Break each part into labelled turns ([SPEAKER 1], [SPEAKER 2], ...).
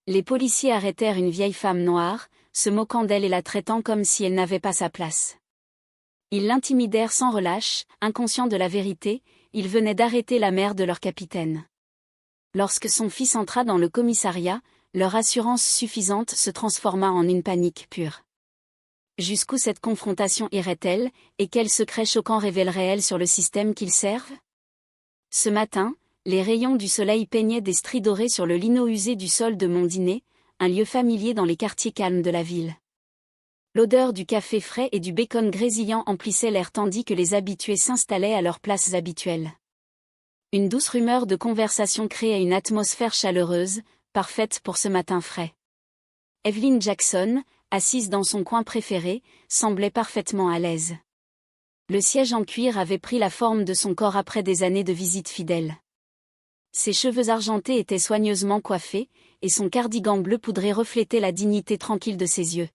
[SPEAKER 1] Les policiers arrêtèrent une vieille femme noire, se moquant d'elle et la traitant comme si elle n'avait pas sa place. Ils l'intimidèrent sans relâche, inconscients de la vérité, ils venaient d'arrêter la mère de leur capitaine. Lorsque son fils entra dans le commissariat, leur assurance suffisante se transforma en une panique pure. Jusqu'où cette confrontation irait-elle, et quel secret choquant révélerait-elle sur le système qu'ils servent? Ce matin, les rayons du soleil peignaient des stries dorées sur le lino usé du sol de Mondinet, un lieu familier dans les quartiers calmes de la ville. L'odeur du café frais et du bacon grésillant emplissait l'air tandis que les habitués s'installaient à leurs places habituelles. Une douce rumeur de conversation créait une atmosphère chaleureuse, parfaite pour ce matin frais. Evelyn Jackson, assise dans son coin préféré, semblait parfaitement à l'aise. Le siège en cuir avait pris la forme de son corps après des années de visites fidèles. Ses cheveux argentés étaient soigneusement coiffés, et son cardigan bleu poudré reflétait la dignité tranquille de ses yeux.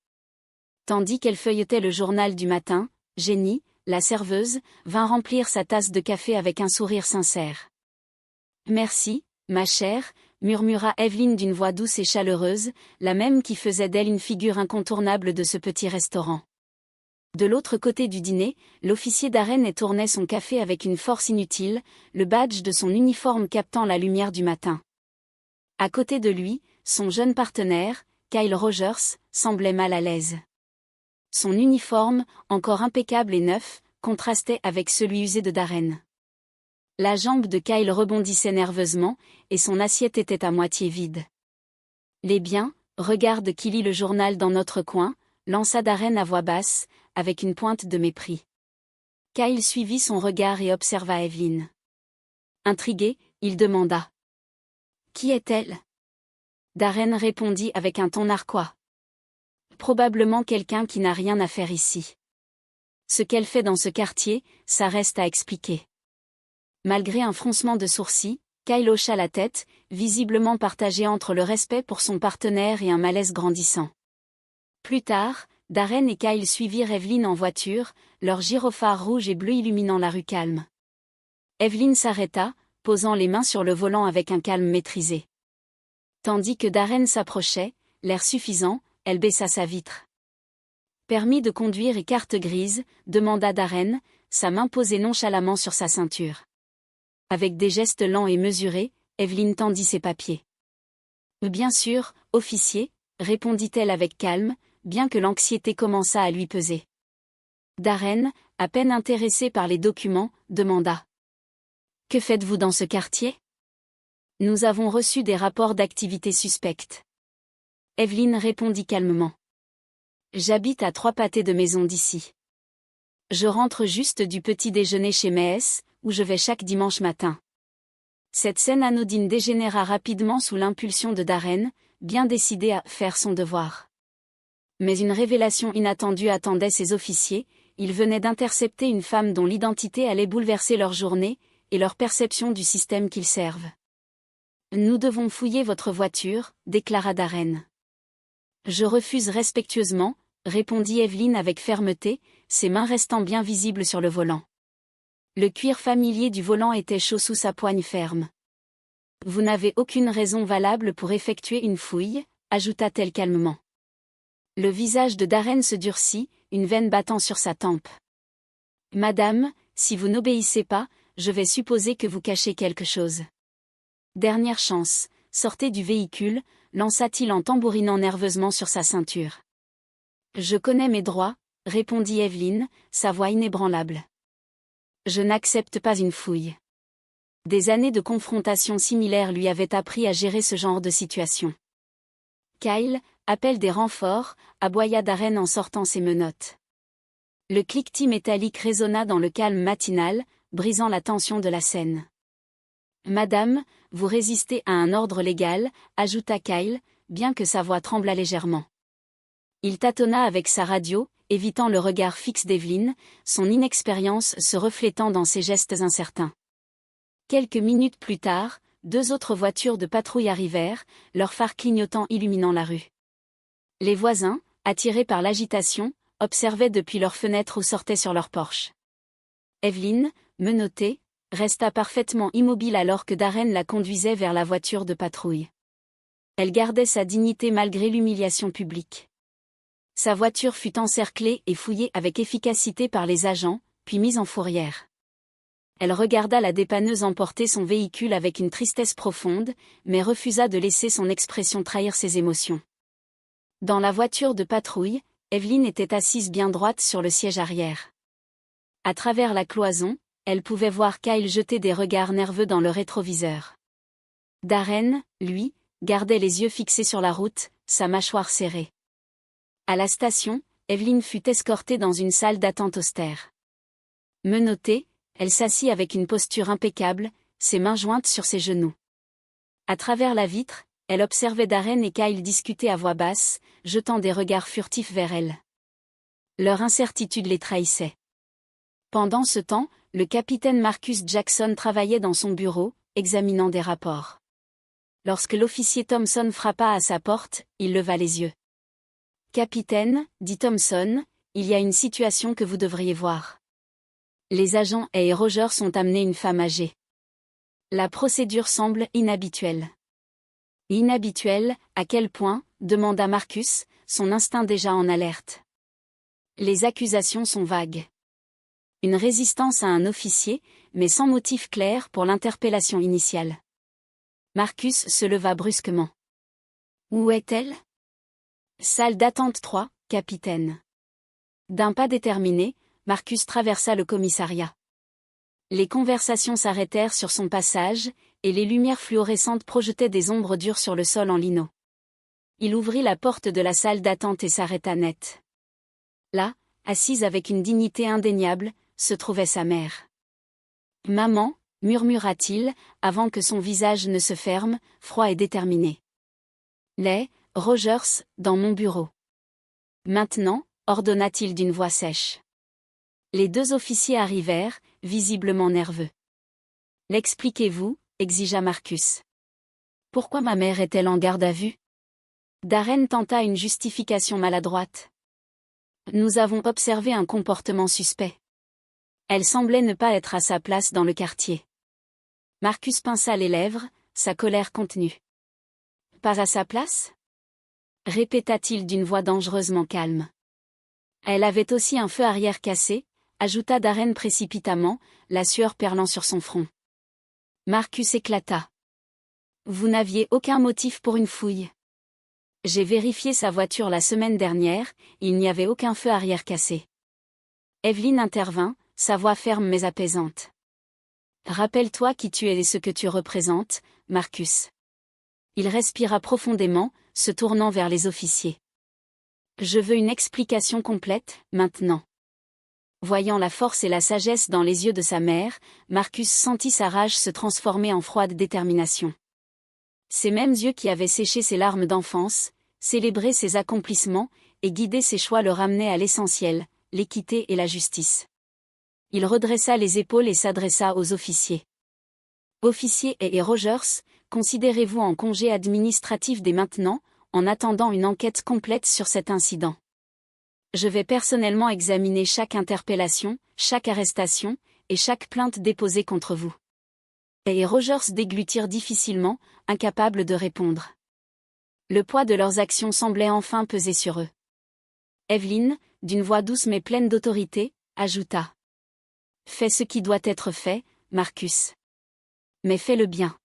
[SPEAKER 1] Tandis qu'elle feuilletait le journal du matin, Jenny, la serveuse, vint remplir sa tasse de café avec un sourire sincère. « Merci, ma chère », murmura Evelyn d'une voix douce et chaleureuse, la même qui faisait d'elle une figure incontournable de ce petit restaurant. De l'autre côté du dîner, l'officier d'Arène tournait son café avec une force inutile, le badge de son uniforme captant la lumière du matin. À côté de lui, son jeune partenaire, Kyle Rogers, semblait mal à l'aise. Son uniforme, encore impeccable et neuf, contrastait avec celui usé de Darren. La jambe de Kyle rebondissait nerveusement, et son assiette était à moitié vide. « Les biens, regarde qui lit le journal dans notre coin », lança Darren à voix basse, avec une pointe de mépris. Kyle suivit son regard et observa Evelyn. Intrigué, il demanda. « Qui est-elle » Darren répondit avec un ton narquois. « Probablement quelqu'un qui n'a rien à faire ici. Ce qu'elle fait dans ce quartier, ça reste à expliquer. » Malgré un froncement de sourcils, Kyle hocha la tête, visiblement partagé entre le respect pour son partenaire et un malaise grandissant. Plus tard, Darren et Kyle suivirent Evelyn en voiture, leurs gyrophares rouges et bleus illuminant la rue calme. Evelyn s'arrêta, posant les mains sur le volant avec un calme maîtrisé. Tandis que Darren s'approchait, l'air suffisant, elle baissa sa vitre. « Permis de conduire et carte grise », demanda Darren, sa main posée nonchalamment sur sa ceinture. Avec des gestes lents et mesurés, Evelyn tendit ses papiers. « Bien sûr, officier », répondit-elle avec calme, bien que l'anxiété commençât à lui peser. Darren, à peine intéressé par les documents, demanda. « Que faites-vous dans ce quartier ?»« Nous avons reçu des rapports d'activités suspectes. » Evelyn répondit calmement. « J'habite à 3 pâtés de maison d'ici. Je rentre juste du petit déjeuner chez Maes, où je vais chaque dimanche matin. » Cette scène anodine dégénéra rapidement sous l'impulsion de Darren, bien décidé à faire son devoir. Mais une révélation inattendue attendait ses officiers, ils venaient d'intercepter une femme dont l'identité allait bouleverser leur journée, et leur perception du système qu'ils servent. « Nous devons fouiller votre voiture », déclara Darren. « Je refuse respectueusement », répondit Evelyn avec fermeté, ses mains restant bien visibles sur le volant. Le cuir familier du volant était chaud sous sa poigne ferme. « Vous n'avez aucune raison valable pour effectuer une fouille », ajouta-t-elle calmement. Le visage de Darren se durcit, une veine battant sur sa tempe. « Madame, si vous n'obéissez pas, je vais supposer que vous cachez quelque chose. » Dernière chance, sortez du véhicule, lança-t-il en tambourinant nerveusement sur sa ceinture. « Je connais mes droits, » répondit Evelyn, sa voix inébranlable. « Je n'accepte pas une fouille. » Des années de confrontation similaires lui avaient appris à gérer ce genre de situation. « Kyle, appelle des renforts », aboya Darren en sortant ses menottes. Le cliquetis métallique résonna dans le calme matinal, brisant la tension de la scène. « Madame, vous résistez à un ordre légal », ajouta Kyle, bien que sa voix tremblât légèrement. Il tâtonna avec sa radio, évitant le regard fixe d'Evelyn, son inexpérience se reflétant dans ses gestes incertains. Quelques minutes plus tard, 2 autres voitures de patrouille arrivèrent, leurs phares clignotant illuminant la rue. Les voisins, attirés par l'agitation, observaient depuis leurs fenêtres ou sortaient sur leur porche. Evelyn, menottée, resta parfaitement immobile alors que Darren la conduisait vers la voiture de patrouille. Elle gardait sa dignité malgré l'humiliation publique. Sa voiture fut encerclée et fouillée avec efficacité par les agents, puis mise en fourrière. Elle regarda la dépanneuse emporter son véhicule avec une tristesse profonde, mais refusa de laisser son expression trahir ses émotions. Dans la voiture de patrouille, Evelyn était assise bien droite sur le siège arrière. À travers la cloison, elle pouvait voir Kyle jeter des regards nerveux dans le rétroviseur. Darren, lui, gardait les yeux fixés sur la route, sa mâchoire serrée. À la station, Evelyn fut escortée dans une salle d'attente austère. Menottée, elle s'assit avec une posture impeccable, ses mains jointes sur ses genoux. À travers la vitre, elle observait Darren et Kyle discuter à voix basse, jetant des regards furtifs vers elle. Leur incertitude les trahissait. Pendant ce temps, le capitaine Marcus Jackson travaillait dans son bureau, examinant des rapports. Lorsque l'officier Thompson frappa à sa porte, il leva les yeux. « Capitaine, dit Thompson, il y a une situation que vous devriez voir. Les agents et Rogers ont amené une femme âgée. La procédure semble inhabituelle. » Inhabituelle, à quel point, demanda Marcus, son instinct déjà en alerte. Les accusations sont vagues. Une résistance à un officier, mais sans motif clair pour l'interpellation initiale. Marcus se leva brusquement. Où est-elle? Salle d'attente 3, capitaine. D'un pas déterminé, Marcus traversa le commissariat. Les conversations s'arrêtèrent sur son passage, et les lumières fluorescentes projetaient des ombres dures sur le sol en lino. Il ouvrit la porte de la salle d'attente et s'arrêta net. Là, assise avec une dignité indéniable, se trouvait sa mère. « Maman », murmura-t-il, avant que son visage ne se ferme, froid et déterminé. « Les Rogers, dans mon bureau. »« Maintenant », ordonna-t-il d'une voix sèche. Les deux officiers arrivèrent, visiblement nerveux. « L'expliquez-vous » exigea Marcus. « Pourquoi ma mère est-elle en garde à vue ?» Darren tenta une justification maladroite. « Nous avons observé un comportement suspect. Elle semblait ne pas être à sa place dans le quartier. » Marcus pinça les lèvres, sa colère contenue. « Pas à sa place ?» répéta-t-il d'une voix dangereusement calme. « Elle avait aussi un feu arrière cassé », ajouta Darren précipitamment, la sueur perlant sur son front. Marcus éclata. « Vous n'aviez aucun motif pour une fouille. J'ai vérifié sa voiture la semaine dernière, il n'y avait aucun feu arrière cassé. » Evelyn intervint, sa voix ferme mais apaisante. « Rappelle-toi qui tu es et ce que tu représentes, Marcus. » Il respira profondément, se tournant vers les officiers. « Je veux une explication complète, maintenant. » Voyant la force et la sagesse dans les yeux de sa mère, Marcus sentit sa rage se transformer en froide détermination. Ces mêmes yeux qui avaient séché ses larmes d'enfance, célébré ses accomplissements, et guidé ses choix le ramenaient à l'essentiel, l'équité et la justice. Il redressa les épaules et s'adressa aux officiers. « Officiers et Rogers, considérez-vous en congé administratif dès maintenant, en attendant une enquête complète sur cet incident. Je vais personnellement examiner chaque interpellation, chaque arrestation, et chaque plainte déposée contre vous. » Et Rogers déglutirent difficilement, incapables de répondre. Le poids de leurs actions semblait enfin peser sur eux. Evelyn, d'une voix douce mais pleine d'autorité, ajouta. « Fais ce qui doit être fait, Marcus. Mais fais-le bien. »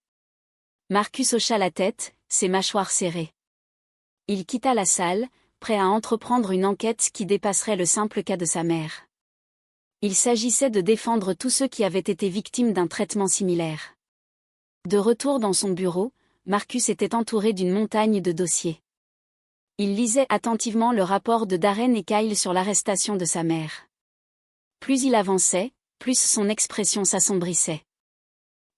[SPEAKER 1] Marcus hocha la tête, ses mâchoires serrées. Il quitta la salle, prêt à entreprendre une enquête qui dépasserait le simple cas de sa mère. Il s'agissait de défendre tous ceux qui avaient été victimes d'un traitement similaire. De retour dans son bureau, Marcus était entouré d'une montagne de dossiers. Il lisait attentivement le rapport de Darren et Kyle sur l'arrestation de sa mère. Plus il avançait, plus son expression s'assombrissait.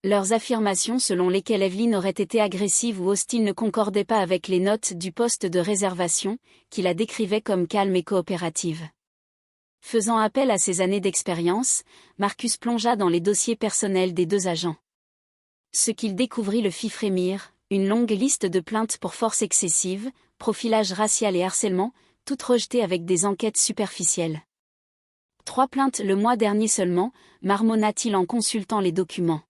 [SPEAKER 1] Leurs affirmations selon lesquelles Evelyn aurait été agressive ou hostile ne concordaient pas avec les notes du poste de réservation, qui la décrivait comme calme et coopérative. Faisant appel à ses années d'expérience, Marcus plongea dans les dossiers personnels des deux agents. Ce qu'il découvrit le fit frémir, une longue liste de plaintes pour force excessive, profilage racial et harcèlement, toutes rejetées avec des enquêtes superficielles. 3 plaintes le mois dernier seulement, marmonna-t-il en consultant les documents.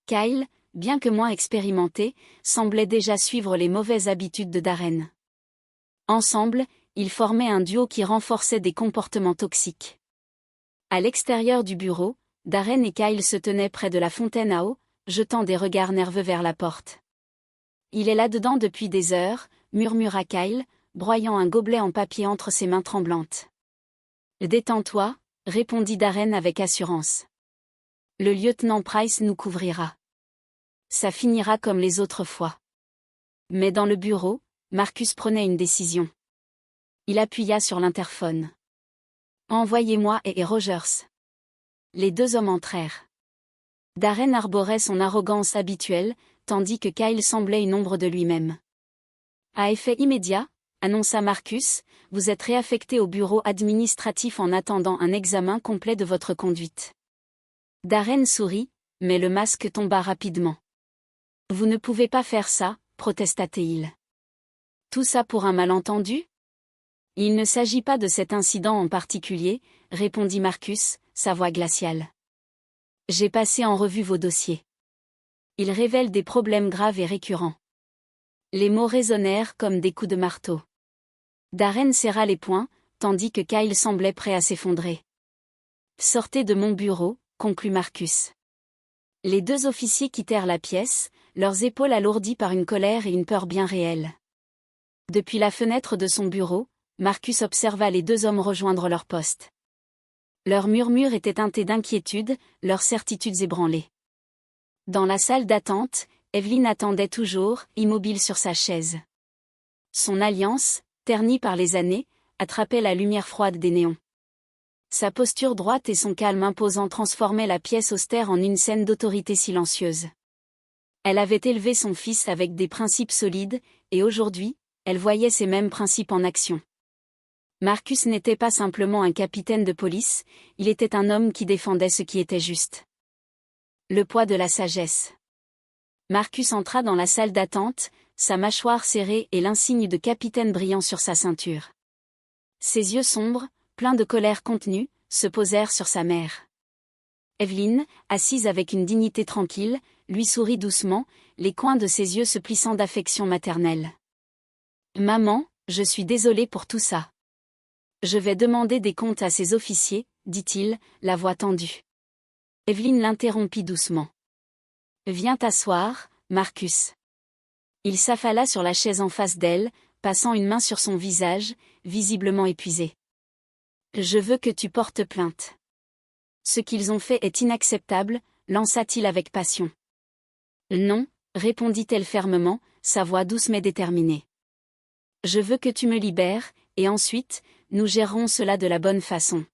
[SPEAKER 1] Kyle, bien que moins expérimenté, semblait déjà suivre les mauvaises habitudes de Darren. Ensemble, ils formaient un duo qui renforçait des comportements toxiques. À l'extérieur du bureau, Darren et Kyle se tenaient près de la fontaine à eau, jetant des regards nerveux vers la porte. « Il est là-dedans depuis des heures », murmura Kyle, broyant un gobelet en papier entre ses mains tremblantes. « Détends-toi », répondit Darren avec assurance. « Le lieutenant Price nous couvrira. Ça finira comme les autres fois. » Mais dans le bureau, Marcus prenait une décision. Il appuya sur l'interphone. « Envoyez-moi et Rogers. » Les deux hommes entrèrent. Darren arborait son arrogance habituelle, tandis que Kyle semblait une ombre de lui-même. « À effet immédiat, » annonça Marcus, « vous êtes réaffecté au bureau administratif en attendant un examen complet de votre conduite. » Darren sourit, mais le masque tomba rapidement. « Vous ne pouvez pas faire ça, » protesta-t-il. « Tout ça pour un malentendu ? » « Il ne s'agit pas de cet incident en particulier, » répondit Marcus, sa voix glaciale. « J'ai passé en revue vos dossiers. Ils révèlent des problèmes graves et récurrents. » Les mots résonnèrent comme des coups de marteau. Darren serra les poings, tandis que Kyle semblait prêt à s'effondrer. « Sortez de mon bureau, » conclut Marcus. Les deux officiers quittèrent la pièce, leurs épaules alourdies par une colère et une peur bien réelles. Depuis la fenêtre de son bureau, Marcus observa les deux hommes rejoindre leur poste. Leurs murmures étaient teintés d'inquiétude, leurs certitudes ébranlées. Dans la salle d'attente, Evelyn attendait toujours, immobile sur sa chaise. Son alliance, ternie par les années, attrapait la lumière froide des néons. Sa posture droite et son calme imposant transformaient la pièce austère en une scène d'autorité silencieuse. Elle avait élevé son fils avec des principes solides, et aujourd'hui, elle voyait ces mêmes principes en action. Marcus n'était pas simplement un capitaine de police, il était un homme qui défendait ce qui était juste. Le poids de la sagesse. Marcus entra dans la salle d'attente, sa mâchoire serrée et l'insigne de capitaine brillant sur sa ceinture. Ses yeux sombres, pleins de colère contenue, se posèrent sur sa mère. Evelyn, assise avec une dignité tranquille, lui sourit doucement, les coins de ses yeux se plissant d'affection maternelle. « Maman, je suis désolé pour tout ça. Je vais demander des comptes à ces officiers, » dit-il, la voix tendue. Evelyn l'interrompit doucement. « Viens t'asseoir, Marcus. » Il s'affala sur la chaise en face d'elle, passant une main sur son visage, visiblement épuisé. « Je veux que tu portes plainte. Ce qu'ils ont fait est inacceptable, » lança-t-il avec passion. « Non, » répondit-elle fermement, sa voix douce mais déterminée. « Je veux que tu me libères, et ensuite, nous gérerons cela de la bonne façon. »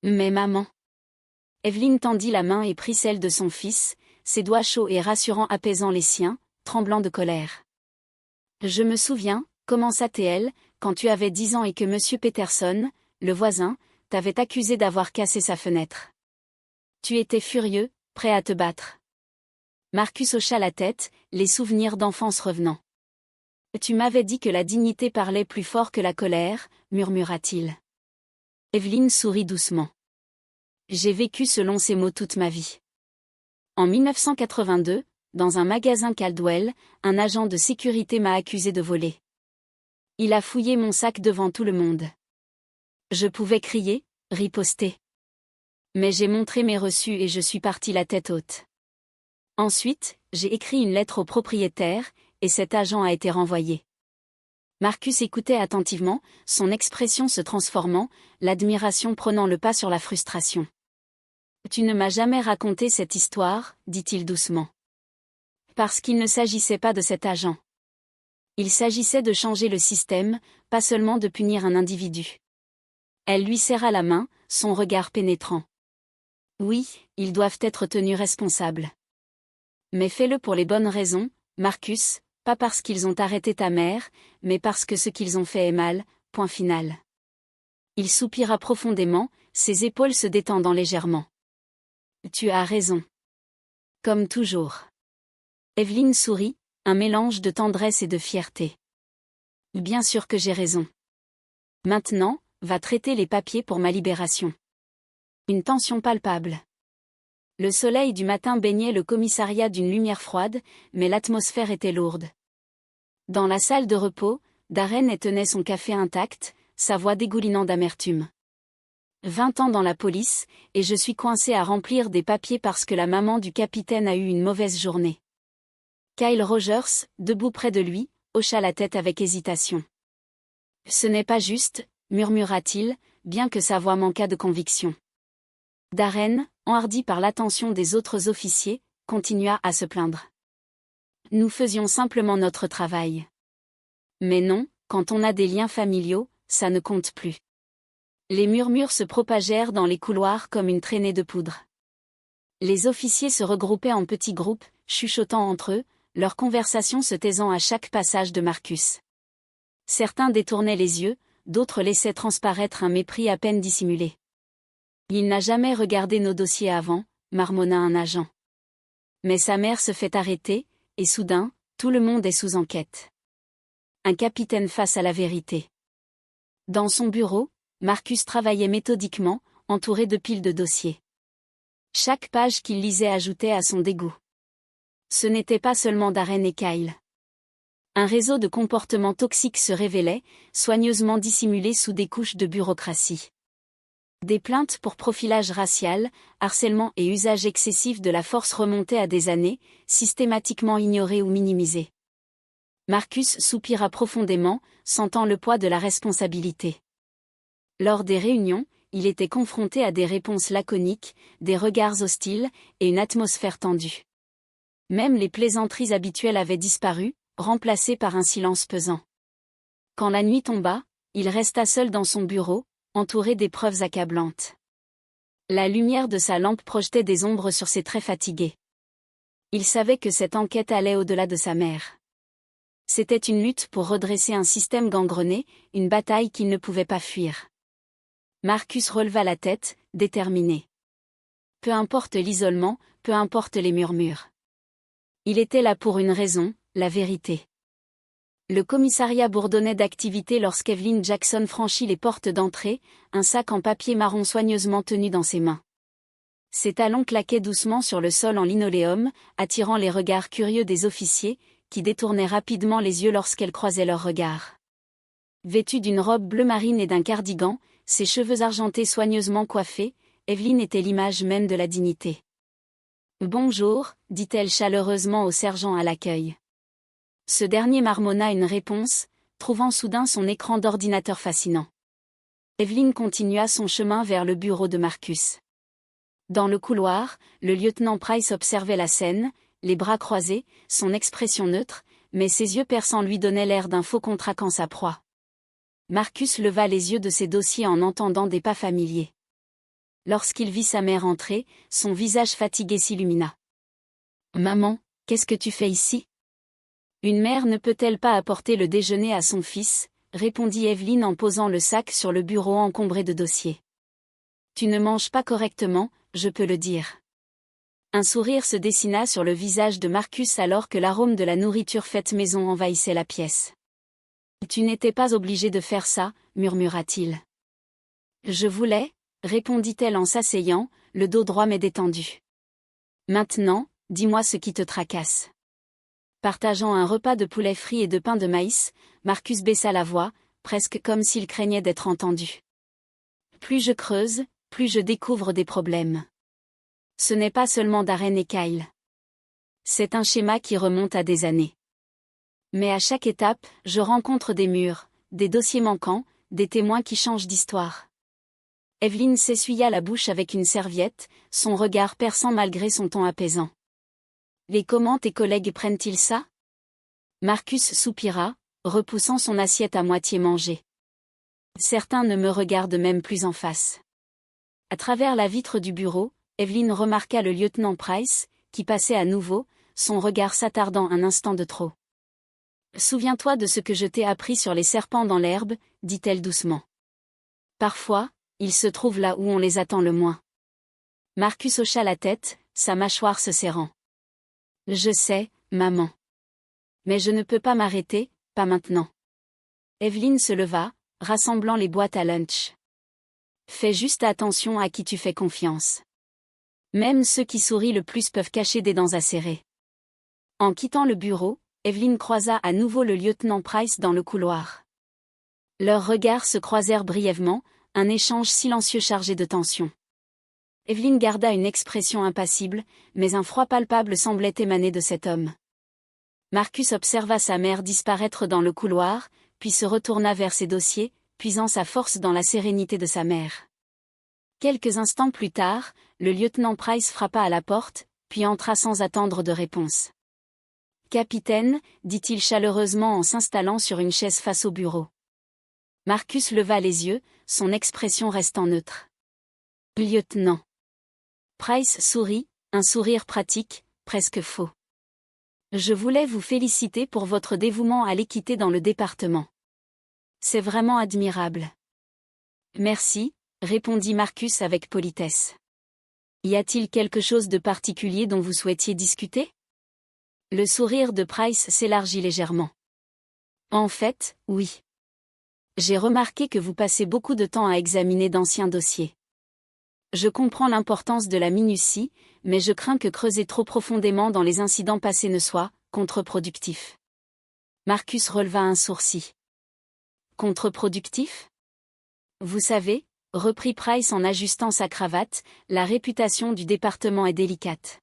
[SPEAKER 1] « Mais maman. » Evelyn tendit la main et prit celle de son fils, ses doigts chauds et rassurants apaisant les siens, tremblant de colère. « Je me souviens, » commença-t-elle, « quand tu avais 10 ans et que Monsieur Peterson, le voisin, t'avait accusé d'avoir cassé sa fenêtre. Tu étais furieux, prêt à te battre. » Marcus hocha la tête, les souvenirs d'enfance revenant. « Tu m'avais dit que la dignité parlait plus fort que la colère, » murmura-t-il. Evelyn sourit doucement. « J'ai vécu selon ces mots toute ma vie. » En 1982, dans un magasin Caldwell, un agent de sécurité m'a accusé de voler. Il a fouillé mon sac devant tout le monde. Je pouvais crier, riposter. Mais j'ai montré mes reçus et je suis parti la tête haute. Ensuite, j'ai écrit une lettre au propriétaire, et cet agent a été renvoyé. Marcus écoutait attentivement, son expression se transformant, l'admiration prenant le pas sur la frustration. « Tu ne m'as jamais raconté cette histoire, » dit-il doucement. « Parce qu'il ne s'agissait pas de cet agent. Il s'agissait de changer le système, pas seulement de punir un individu. » Elle lui serra la main, son regard pénétrant. « Oui, ils doivent être tenus responsables. Mais fais-le pour les bonnes raisons, Marcus, pas parce qu'ils ont arrêté ta mère, mais parce que ce qu'ils ont fait est mal, point final. » Il soupira profondément, ses épaules se détendant légèrement. « Tu as raison. Comme toujours. » Evelyn sourit, un mélange de tendresse et de fierté. « Bien sûr que j'ai raison. Maintenant, va traiter les papiers pour ma libération. » Une tension palpable. Le soleil du matin baignait le commissariat d'une lumière froide, mais l'atmosphère était lourde. Dans la salle de repos, Darren tenait son café intact, sa voix dégoulinant d'amertume. 20 ans dans la police, et je suis coincé à remplir des papiers parce que la maman du capitaine a eu une mauvaise journée. Kyle Rogers, debout près de lui, hocha la tête avec hésitation. Ce n'est pas juste, murmura-t-il, bien que sa voix manquât de conviction. Darren, enhardi par l'attention des autres officiers, continua à se plaindre. Nous faisions simplement notre travail. Mais non, quand on a des liens familiaux, ça ne compte plus. Les murmures se propagèrent dans les couloirs comme une traînée de poudre. Les officiers se regroupaient en petits groupes, chuchotant entre eux, leur conversation se taisant à chaque passage de Marcus. Certains détournaient les yeux, d'autres laissaient transparaître un mépris à peine dissimulé. « Il n'a jamais regardé nos dossiers avant », marmonna un agent. Mais sa mère se fait arrêter, et soudain, tout le monde est sous enquête. Un capitaine face à la vérité. Dans son bureau, Marcus travaillait méthodiquement, entouré de piles de dossiers. Chaque page qu'il lisait ajoutait à son dégoût. Ce n'était pas seulement Darren et Kyle. Un réseau de comportements toxiques se révélait, soigneusement dissimulé sous des couches de bureaucratie. Des plaintes pour profilage racial, harcèlement et usage excessif de la force remontaient à des années, systématiquement ignorées ou minimisées. Marcus soupira profondément, sentant le poids de la responsabilité. Lors des réunions, il était confronté à des réponses laconiques, des regards hostiles, et une atmosphère tendue. Même les plaisanteries habituelles avaient disparu, remplacées par un silence pesant. Quand la nuit tomba, il resta seul dans son bureau, entouré d'épreuves accablantes. La lumière de sa lampe projetait des ombres sur ses traits fatigués. Il savait que cette enquête allait au-delà de sa mère. C'était une lutte pour redresser un système gangrené, une bataille qu'il ne pouvait pas fuir. Marcus releva la tête, déterminé. Peu importe l'isolement, peu importe les murmures. Il était là pour une raison, la vérité. Le commissariat bourdonnait d'activité lorsqu'Evelyn Jackson franchit les portes d'entrée, un sac en papier marron soigneusement tenu dans ses mains. Ses talons claquaient doucement sur le sol en linoléum, attirant les regards curieux des officiers, qui détournaient rapidement les yeux lorsqu'elle croisait leurs regards. Vêtue d'une robe bleu marine et d'un cardigan, ses cheveux argentés soigneusement coiffés, Evelyn était l'image même de la dignité. « Bonjour », dit-elle chaleureusement au sergent à l'accueil. Ce dernier marmonna une réponse, trouvant soudain son écran d'ordinateur fascinant. Evelyn continua son chemin vers le bureau de Marcus. Dans le couloir, le lieutenant Price observait la scène, les bras croisés, son expression neutre, mais ses yeux perçants lui donnaient l'air d'un faux contraquant sa proie. Marcus leva les yeux de ses dossiers en entendant des pas familiers. Lorsqu'il vit sa mère entrer, son visage fatigué s'illumina. « Maman, qu'est-ce que tu fais ici ?» « Une mère ne peut-elle pas apporter le déjeuner à son fils ?» répondit Evelyn en posant le sac sur le bureau encombré de dossiers. « Tu ne manges pas correctement, je peux le dire. » Un sourire se dessina sur le visage de Marcus alors que l'arôme de la nourriture faite maison envahissait la pièce. « Tu n'étais pas obligé de faire ça, murmura-t-il. « Je voulais, répondit-elle en s'asseyant, le dos droit mais détendu. « Maintenant, dis-moi ce qui te tracasse. » Partageant un repas de poulet frit et de pain de maïs, Marcus baissa la voix, presque comme s'il craignait d'être entendu. « Plus je creuse, plus je découvre des problèmes. Ce n'est pas seulement Darren et Kyle. C'est un schéma qui remonte à des années. Mais à chaque étape, je rencontre des murs, des dossiers manquants, des témoins qui changent d'histoire. » Evelyn s'essuya la bouche avec une serviette, son regard perçant malgré son ton apaisant. « Et comment tes collègues prennent-ils ça ?» Marcus soupira, repoussant son assiette à moitié mangée. « Certains ne me regardent même plus en face. » À travers la vitre du bureau, Evelyn remarqua le lieutenant Price, qui passait à nouveau, son regard s'attardant un instant de trop. « Souviens-toi de ce que je t'ai appris sur les serpents dans l'herbe, dit-elle doucement. Parfois, ils se trouvent là où on les attend le moins. » Marcus hocha la tête, sa mâchoire se serrant. « Je sais, maman. Mais je ne peux pas m'arrêter, pas maintenant. » Evelyn se leva, rassemblant les boîtes à lunch. « Fais juste attention à qui tu fais confiance. Même ceux qui sourient le plus peuvent cacher des dents acérées. En quittant le bureau, Evelyn croisa à nouveau le lieutenant Price dans le couloir. Leurs regards se croisèrent brièvement, un échange silencieux chargé de tension. Evelyn garda une expression impassible, mais un froid palpable semblait émaner de cet homme. Marcus observa sa mère disparaître dans le couloir, puis se retourna vers ses dossiers, puisant sa force dans la sérénité de sa mère. Quelques instants plus tard, le lieutenant Price frappa à la porte, puis entra sans attendre de réponse. « Capitaine » dit-il chaleureusement en s'installant sur une chaise face au bureau. Marcus leva les yeux, son expression restant neutre. « Lieutenant » Price sourit, un sourire pratique, presque faux. « Je voulais vous féliciter pour votre dévouement à l'équité dans le département. C'est vraiment admirable. »« Merci », répondit Marcus avec politesse. « Y a-t-il quelque chose de particulier dont vous souhaitiez discuter ?» Le sourire de Price s'élargit légèrement. « En fait, oui. J'ai remarqué que vous passez beaucoup de temps à examiner d'anciens dossiers. Je comprends l'importance de la minutie, mais je crains que creuser trop profondément dans les incidents passés ne soit contre-productif. » Marcus releva un sourcil. « Contre-productif ? Vous savez, » reprit Price en ajustant sa cravate, « la réputation du département est délicate.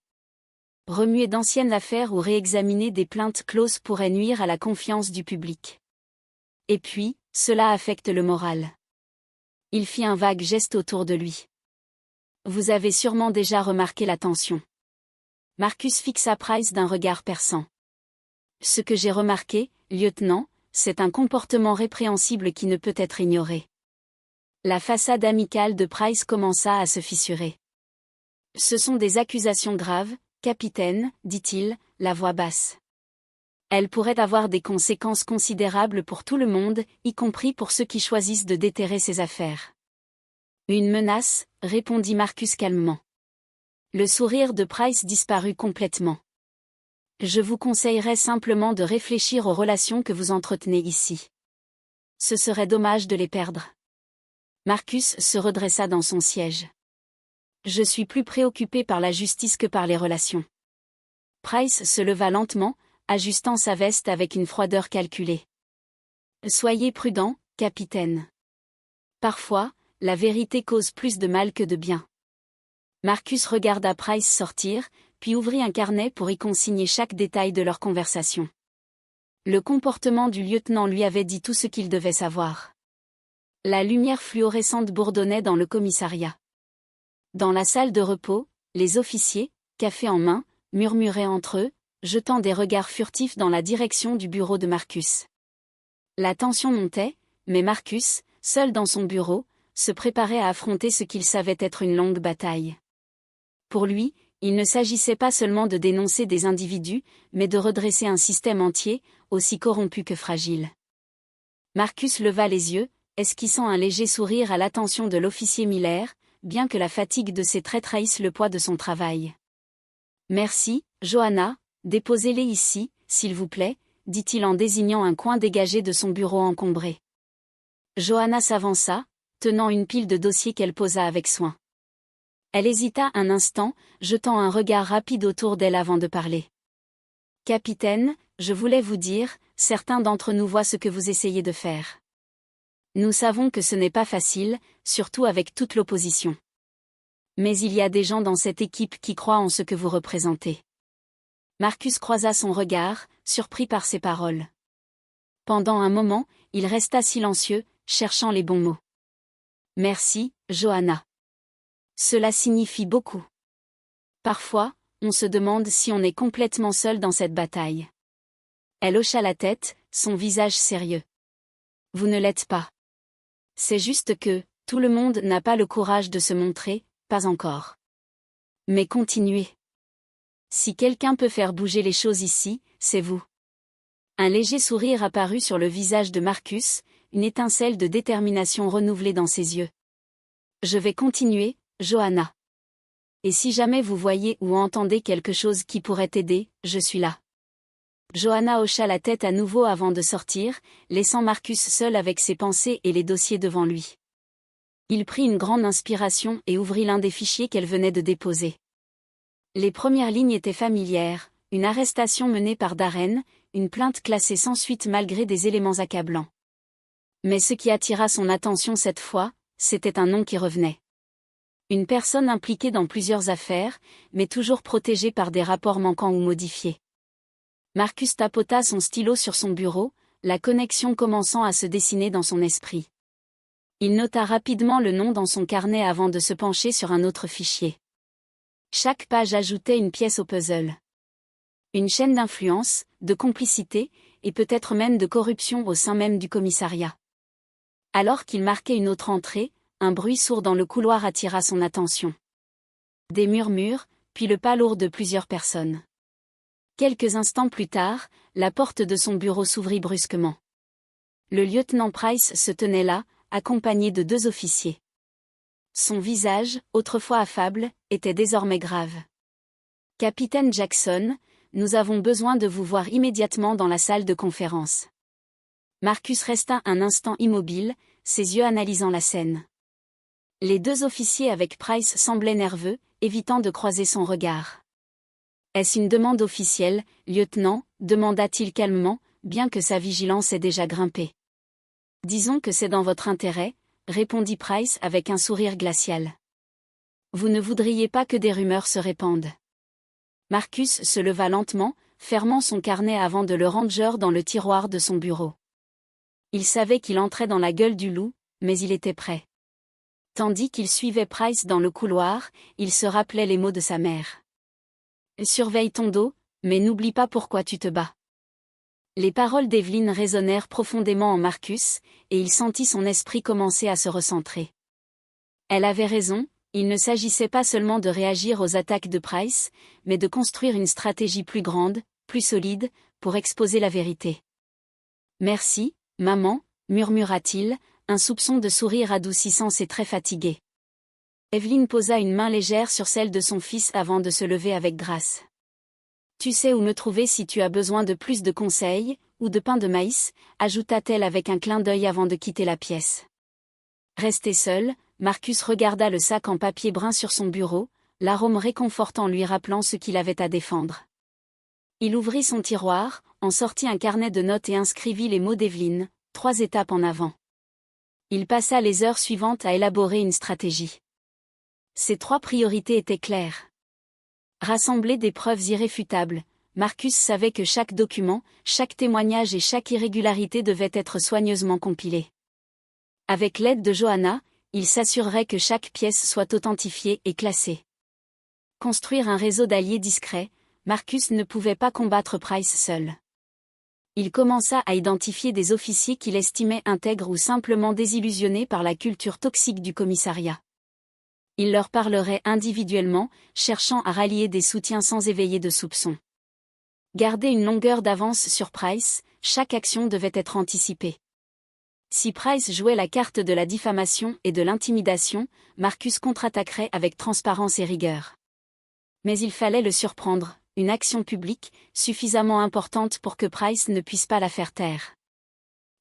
[SPEAKER 1] Remuer d'anciennes affaires ou réexaminer des plaintes closes pourrait nuire à la confiance du public. Et puis, cela affecte le moral. » Il fit un vague geste autour de lui. « Vous avez sûrement déjà remarqué la tension. » Marcus fixa Price d'un regard perçant. « Ce que j'ai remarqué, lieutenant, c'est un comportement répréhensible qui ne peut être ignoré. » La façade amicale de Price commença à se fissurer. « Ce sont des accusations graves, capitaine, dit-il, la voix basse. Elles pourraient avoir des conséquences considérables pour tout le monde, y compris pour ceux qui choisissent de déterrer ces affaires. » Une menace, répondit Marcus calmement. Le sourire de Price disparut complètement. Je vous conseillerais simplement de réfléchir aux relations que vous entretenez ici. Ce serait dommage de les perdre. Marcus se redressa dans son siège. Je suis plus préoccupé par la justice que par les relations. Price se leva lentement, ajustant sa veste avec une froideur calculée. Soyez prudent, capitaine. Parfois, la vérité cause plus de mal que de bien. Marcus regarda Price sortir, puis ouvrit un carnet pour y consigner chaque détail de leur conversation. Le comportement du lieutenant lui avait dit tout ce qu'il devait savoir. La lumière fluorescente bourdonnait dans le commissariat. Dans la salle de repos, les officiers, café en main, murmuraient entre eux, jetant des regards furtifs dans la direction du bureau de Marcus. La tension montait, mais Marcus, seul dans son bureau, se préparait à affronter ce qu'il savait être une longue bataille. Pour lui, il ne s'agissait pas seulement de dénoncer des individus, mais de redresser un système entier, aussi corrompu que fragile. Marcus leva les yeux, esquissant un léger sourire à l'attention de l'officier Miller, bien que la fatigue de ses traits trahisse le poids de son travail. « Merci, Johanna, déposez-les ici, s'il vous plaît, » dit-il en désignant un coin dégagé de son bureau encombré. Johanna s'avança, tenant une pile de dossiers qu'elle posa avec soin. Elle hésita un instant, jetant un regard rapide autour d'elle avant de parler. « Capitaine, je voulais vous dire, certains d'entre nous voient ce que vous essayez de faire. Nous savons que ce n'est pas facile, surtout avec toute l'opposition. Mais il y a des gens dans cette équipe qui croient en ce que vous représentez. » Marcus croisa son regard, surpris par ces paroles. Pendant un moment, il resta silencieux, cherchant les bons mots. « Merci, Johanna. Cela signifie beaucoup. Parfois, on se demande si on est complètement seul dans cette bataille. » Elle hocha la tête, son visage sérieux. « Vous ne l'êtes pas. C'est juste que, tout le monde n'a pas le courage de se montrer, pas encore. Mais continuez. Si quelqu'un peut faire bouger les choses ici, c'est vous. » Un léger sourire apparut sur le visage de Marcus, une étincelle de détermination renouvelée dans ses yeux. « Je vais continuer, Johanna. Et si jamais vous voyez ou entendez quelque chose qui pourrait aider, je suis là. » Johanna hocha la tête à nouveau avant de sortir, laissant Marcus seul avec ses pensées et les dossiers devant lui. Il prit une grande inspiration et ouvrit l'un des fichiers qu'elle venait de déposer. Les premières lignes étaient familières, une arrestation menée par Darren, une plainte classée sans suite malgré des éléments accablants. Mais ce qui attira son attention cette fois, c'était un nom qui revenait. Une personne impliquée dans plusieurs affaires, mais toujours protégée par des rapports manquants ou modifiés. Marcus tapota son stylo sur son bureau, la connexion commençant à se dessiner dans son esprit. Il nota rapidement le nom dans son carnet avant de se pencher sur un autre fichier. Chaque page ajoutait une pièce au puzzle. Une chaîne d'influence, de complicité, et peut-être même de corruption au sein même du commissariat. Alors qu'il marquait une autre entrée, un bruit sourd dans le couloir attira son attention. Des murmures, puis le pas lourd de plusieurs personnes. Quelques instants plus tard, la porte de son bureau s'ouvrit brusquement. Le lieutenant Price se tenait là, accompagné de 2 officiers. Son visage, autrefois affable, était désormais grave. « Capitaine Jackson, nous avons besoin de vous voir immédiatement dans la salle de conférence. » Marcus resta un instant immobile, ses yeux analysant la scène. Les 2 officiers avec Price semblaient nerveux, évitant de croiser son regard. « Est-ce une demande officielle, lieutenant ?» demanda-t-il calmement, bien que sa vigilance ait déjà grimpé. « Disons que c'est dans votre intérêt, » répondit Price avec un sourire glacial. « Vous ne voudriez pas que des rumeurs se répandent. » Marcus se leva lentement, fermant son carnet avant de le ranger dans le tiroir de son bureau. Il savait qu'il entrait dans la gueule du loup, mais il était prêt. Tandis qu'il suivait Price dans le couloir, il se rappelait les mots de sa mère. « Surveille ton dos, mais n'oublie pas pourquoi tu te bats. » Les paroles d'Evelyn résonnèrent profondément en Marcus, et il sentit son esprit commencer à se recentrer. Elle avait raison, il ne s'agissait pas seulement de réagir aux attaques de Price, mais de construire une stratégie plus grande, plus solide, pour exposer la vérité. « Merci, maman, » murmura-t-il, un soupçon de sourire adoucissant ses traits fatigués. Evelyn posa une main légère sur celle de son fils avant de se lever avec grâce. « Tu sais où me trouver si tu as besoin de plus de conseils, ou de pain de maïs, » ajouta-t-elle avec un clin d'œil avant de quitter la pièce. Resté seul, Marcus regarda le sac en papier brun sur son bureau, l'arôme réconfortant lui rappelant ce qu'il avait à défendre. Il ouvrit son tiroir, en sortit un carnet de notes et inscrivit les mots d'Evelyn, 3 étapes en avant. Il passa les heures suivantes à élaborer une stratégie. Ses 3 priorités étaient claires. Rassembler des preuves irréfutables, Marcus savait que chaque document, chaque témoignage et chaque irrégularité devait être soigneusement compilés. Avec l'aide de Johanna, il s'assurerait que chaque pièce soit authentifiée et classée. Construire un réseau d'alliés discrets, Marcus ne pouvait pas combattre Price seul. Il commença à identifier des officiers qu'il estimait intègres ou simplement désillusionnés par la culture toxique du commissariat. Il leur parlerait individuellement, cherchant à rallier des soutiens sans éveiller de soupçons. Garder une longueur d'avance sur Price, chaque action devait être anticipée. Si Price jouait la carte de la diffamation et de l'intimidation, Marcus contre-attaquerait avec transparence et rigueur. Mais il fallait le surprendre, une action publique, suffisamment importante pour que Price ne puisse pas la faire taire.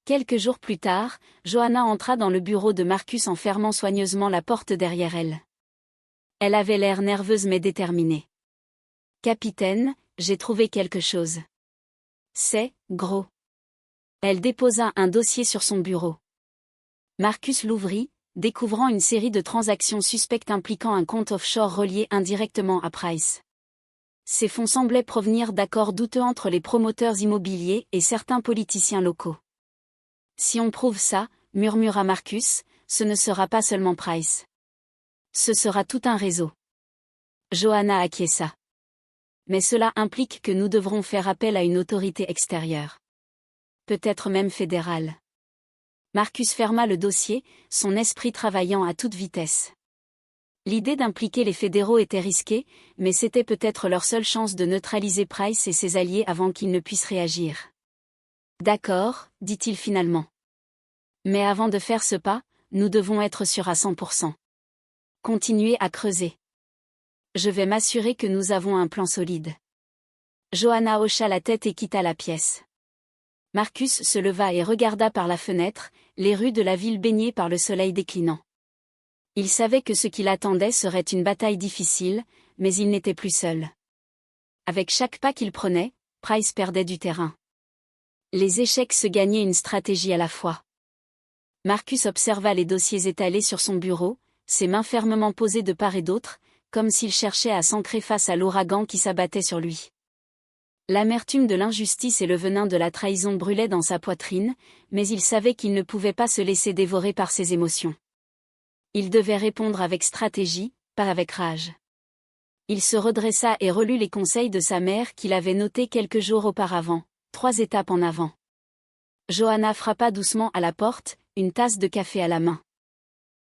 [SPEAKER 1] Quelques jours plus tard, Johanna entra dans le bureau de Marcus en fermant soigneusement la porte derrière elle. Elle avait l'air nerveuse mais déterminée. « Capitaine, j'ai trouvé quelque chose. C'est gros. » Elle déposa un dossier sur son bureau. Marcus l'ouvrit, découvrant une série de transactions suspectes impliquant un compte offshore relié indirectement à Price. Ces fonds semblaient provenir d'accords douteux entre les promoteurs immobiliers et certains politiciens locaux. « Si on prouve ça, » murmura Marcus, « ce ne sera pas seulement Price. Ce sera tout un réseau. » Johanna acquiesça. « Mais cela implique que nous devrons faire appel à une autorité extérieure. Peut-être même fédérale. » Marcus ferma le dossier, son esprit travaillant à toute vitesse. L'idée d'impliquer les fédéraux était risquée, mais c'était peut-être leur seule chance de neutraliser Price et ses alliés avant qu'ils ne puissent réagir. « D'accord, » dit-il finalement. « Mais avant de faire ce pas, nous devons être sûrs à 100%. Continuez à creuser. Je vais m'assurer que nous avons un plan solide. » Johanna hocha la tête et quitta la pièce. Marcus se leva et regarda par la fenêtre, les rues de la ville baignées par le soleil déclinant. Il savait que ce qui l'attendait serait une bataille difficile, mais il n'était plus seul. Avec chaque pas qu'il prenait, Price perdait du terrain. Les échecs se gagnaient une stratégie à la fois. Marcus observa les dossiers étalés sur son bureau, ses mains fermement posées de part et d'autre, comme s'il cherchait à s'ancrer face à l'ouragan qui s'abattait sur lui. L'amertume de l'injustice et le venin de la trahison brûlaient dans sa poitrine, mais il savait qu'il ne pouvait pas se laisser dévorer par ses émotions. Il devait répondre avec stratégie, pas avec rage. Il se redressa et relut les conseils de sa mère qu'il avait notés quelques jours auparavant, 3 étapes en avant. Johanna frappa doucement à la porte, une tasse de café à la main.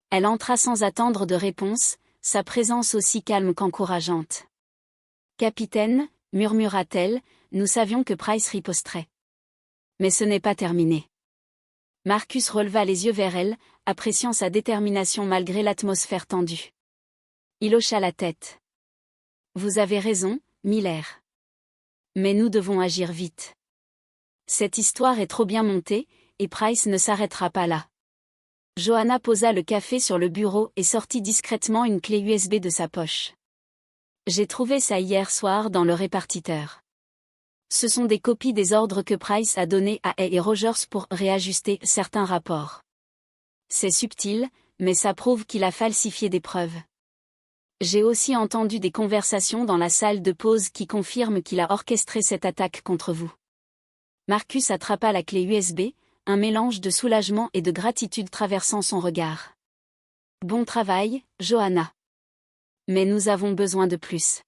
[SPEAKER 1] Elle entra sans attendre de réponse, sa présence aussi calme qu'encourageante. « Capitaine » murmura-t-elle, nous savions que Price riposterait. Mais ce n'est pas terminé. Marcus releva les yeux vers elle, appréciant sa détermination malgré l'atmosphère tendue. Il hocha la tête. Vous avez raison, Miller. Mais nous devons agir vite. Cette histoire est trop bien montée, et Price ne s'arrêtera pas là. Johanna posa le café sur le bureau et sortit discrètement une clé USB de sa poche. J'ai trouvé ça hier soir dans le répartiteur. Ce sont des copies des ordres que Price a donnés à Hay et Rogers pour réajuster certains rapports. C'est subtil, mais ça prouve qu'il a falsifié des preuves. J'ai aussi entendu des conversations dans la salle de pause qui confirment qu'il a orchestré cette attaque contre vous. Marcus attrapa la clé USB, un mélange de soulagement et de gratitude traversant son regard. Bon travail, Johanna. Mais nous avons besoin de plus.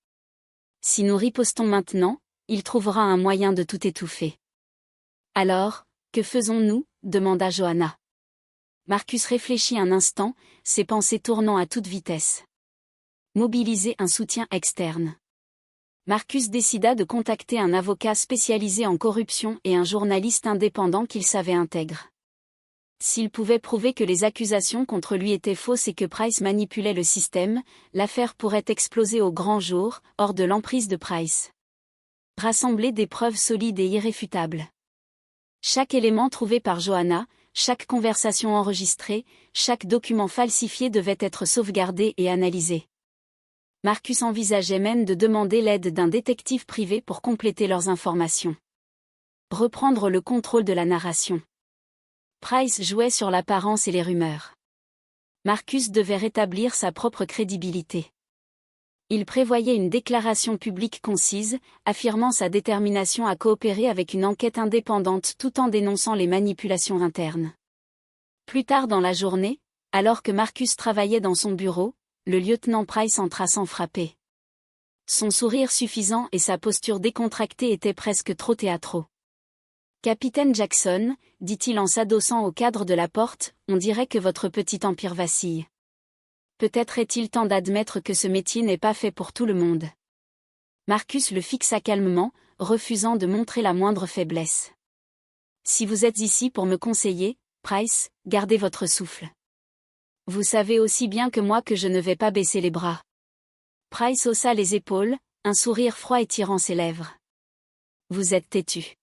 [SPEAKER 1] Si nous ripostons maintenant, il trouvera un moyen de tout étouffer. Alors, que faisons-nous ? Demanda Johanna. Marcus réfléchit un instant, ses pensées tournant à toute vitesse. Mobiliser un soutien externe. Marcus décida de contacter un avocat spécialisé en corruption et un journaliste indépendant qu'il savait intègre. S'il pouvait prouver que les accusations contre lui étaient fausses et que Price manipulait le système, l'affaire pourrait exploser au grand jour, hors de l'emprise de Price. Rassembler des preuves solides et irréfutables. Chaque élément trouvé par Johanna, chaque conversation enregistrée, chaque document falsifié devait être sauvegardé et analysé. Marcus envisageait même de demander l'aide d'un détective privé pour compléter leurs informations. Reprendre le contrôle de la narration. Price jouait sur l'apparence et les rumeurs. Marcus devait rétablir sa propre crédibilité. Il prévoyait une déclaration publique concise, affirmant sa détermination à coopérer avec une enquête indépendante tout en dénonçant les manipulations internes. Plus tard dans la journée, alors que Marcus travaillait dans son bureau, le lieutenant Price entra sans frapper. Son sourire suffisant et sa posture décontractée étaient presque trop théâtraux. « Capitaine Jackson », dit-il en s'adossant au cadre de la porte, « on dirait que votre petit empire vacille. Peut-être est-il temps d'admettre que ce métier n'est pas fait pour tout le monde. » Marcus le fixa calmement, refusant de montrer la moindre faiblesse. « Si vous êtes ici pour me conseiller, Price, gardez votre souffle. Vous savez aussi bien que moi que je ne vais pas baisser les bras. » Price haussa les épaules, un sourire froid étirant ses lèvres. « Vous êtes têtu.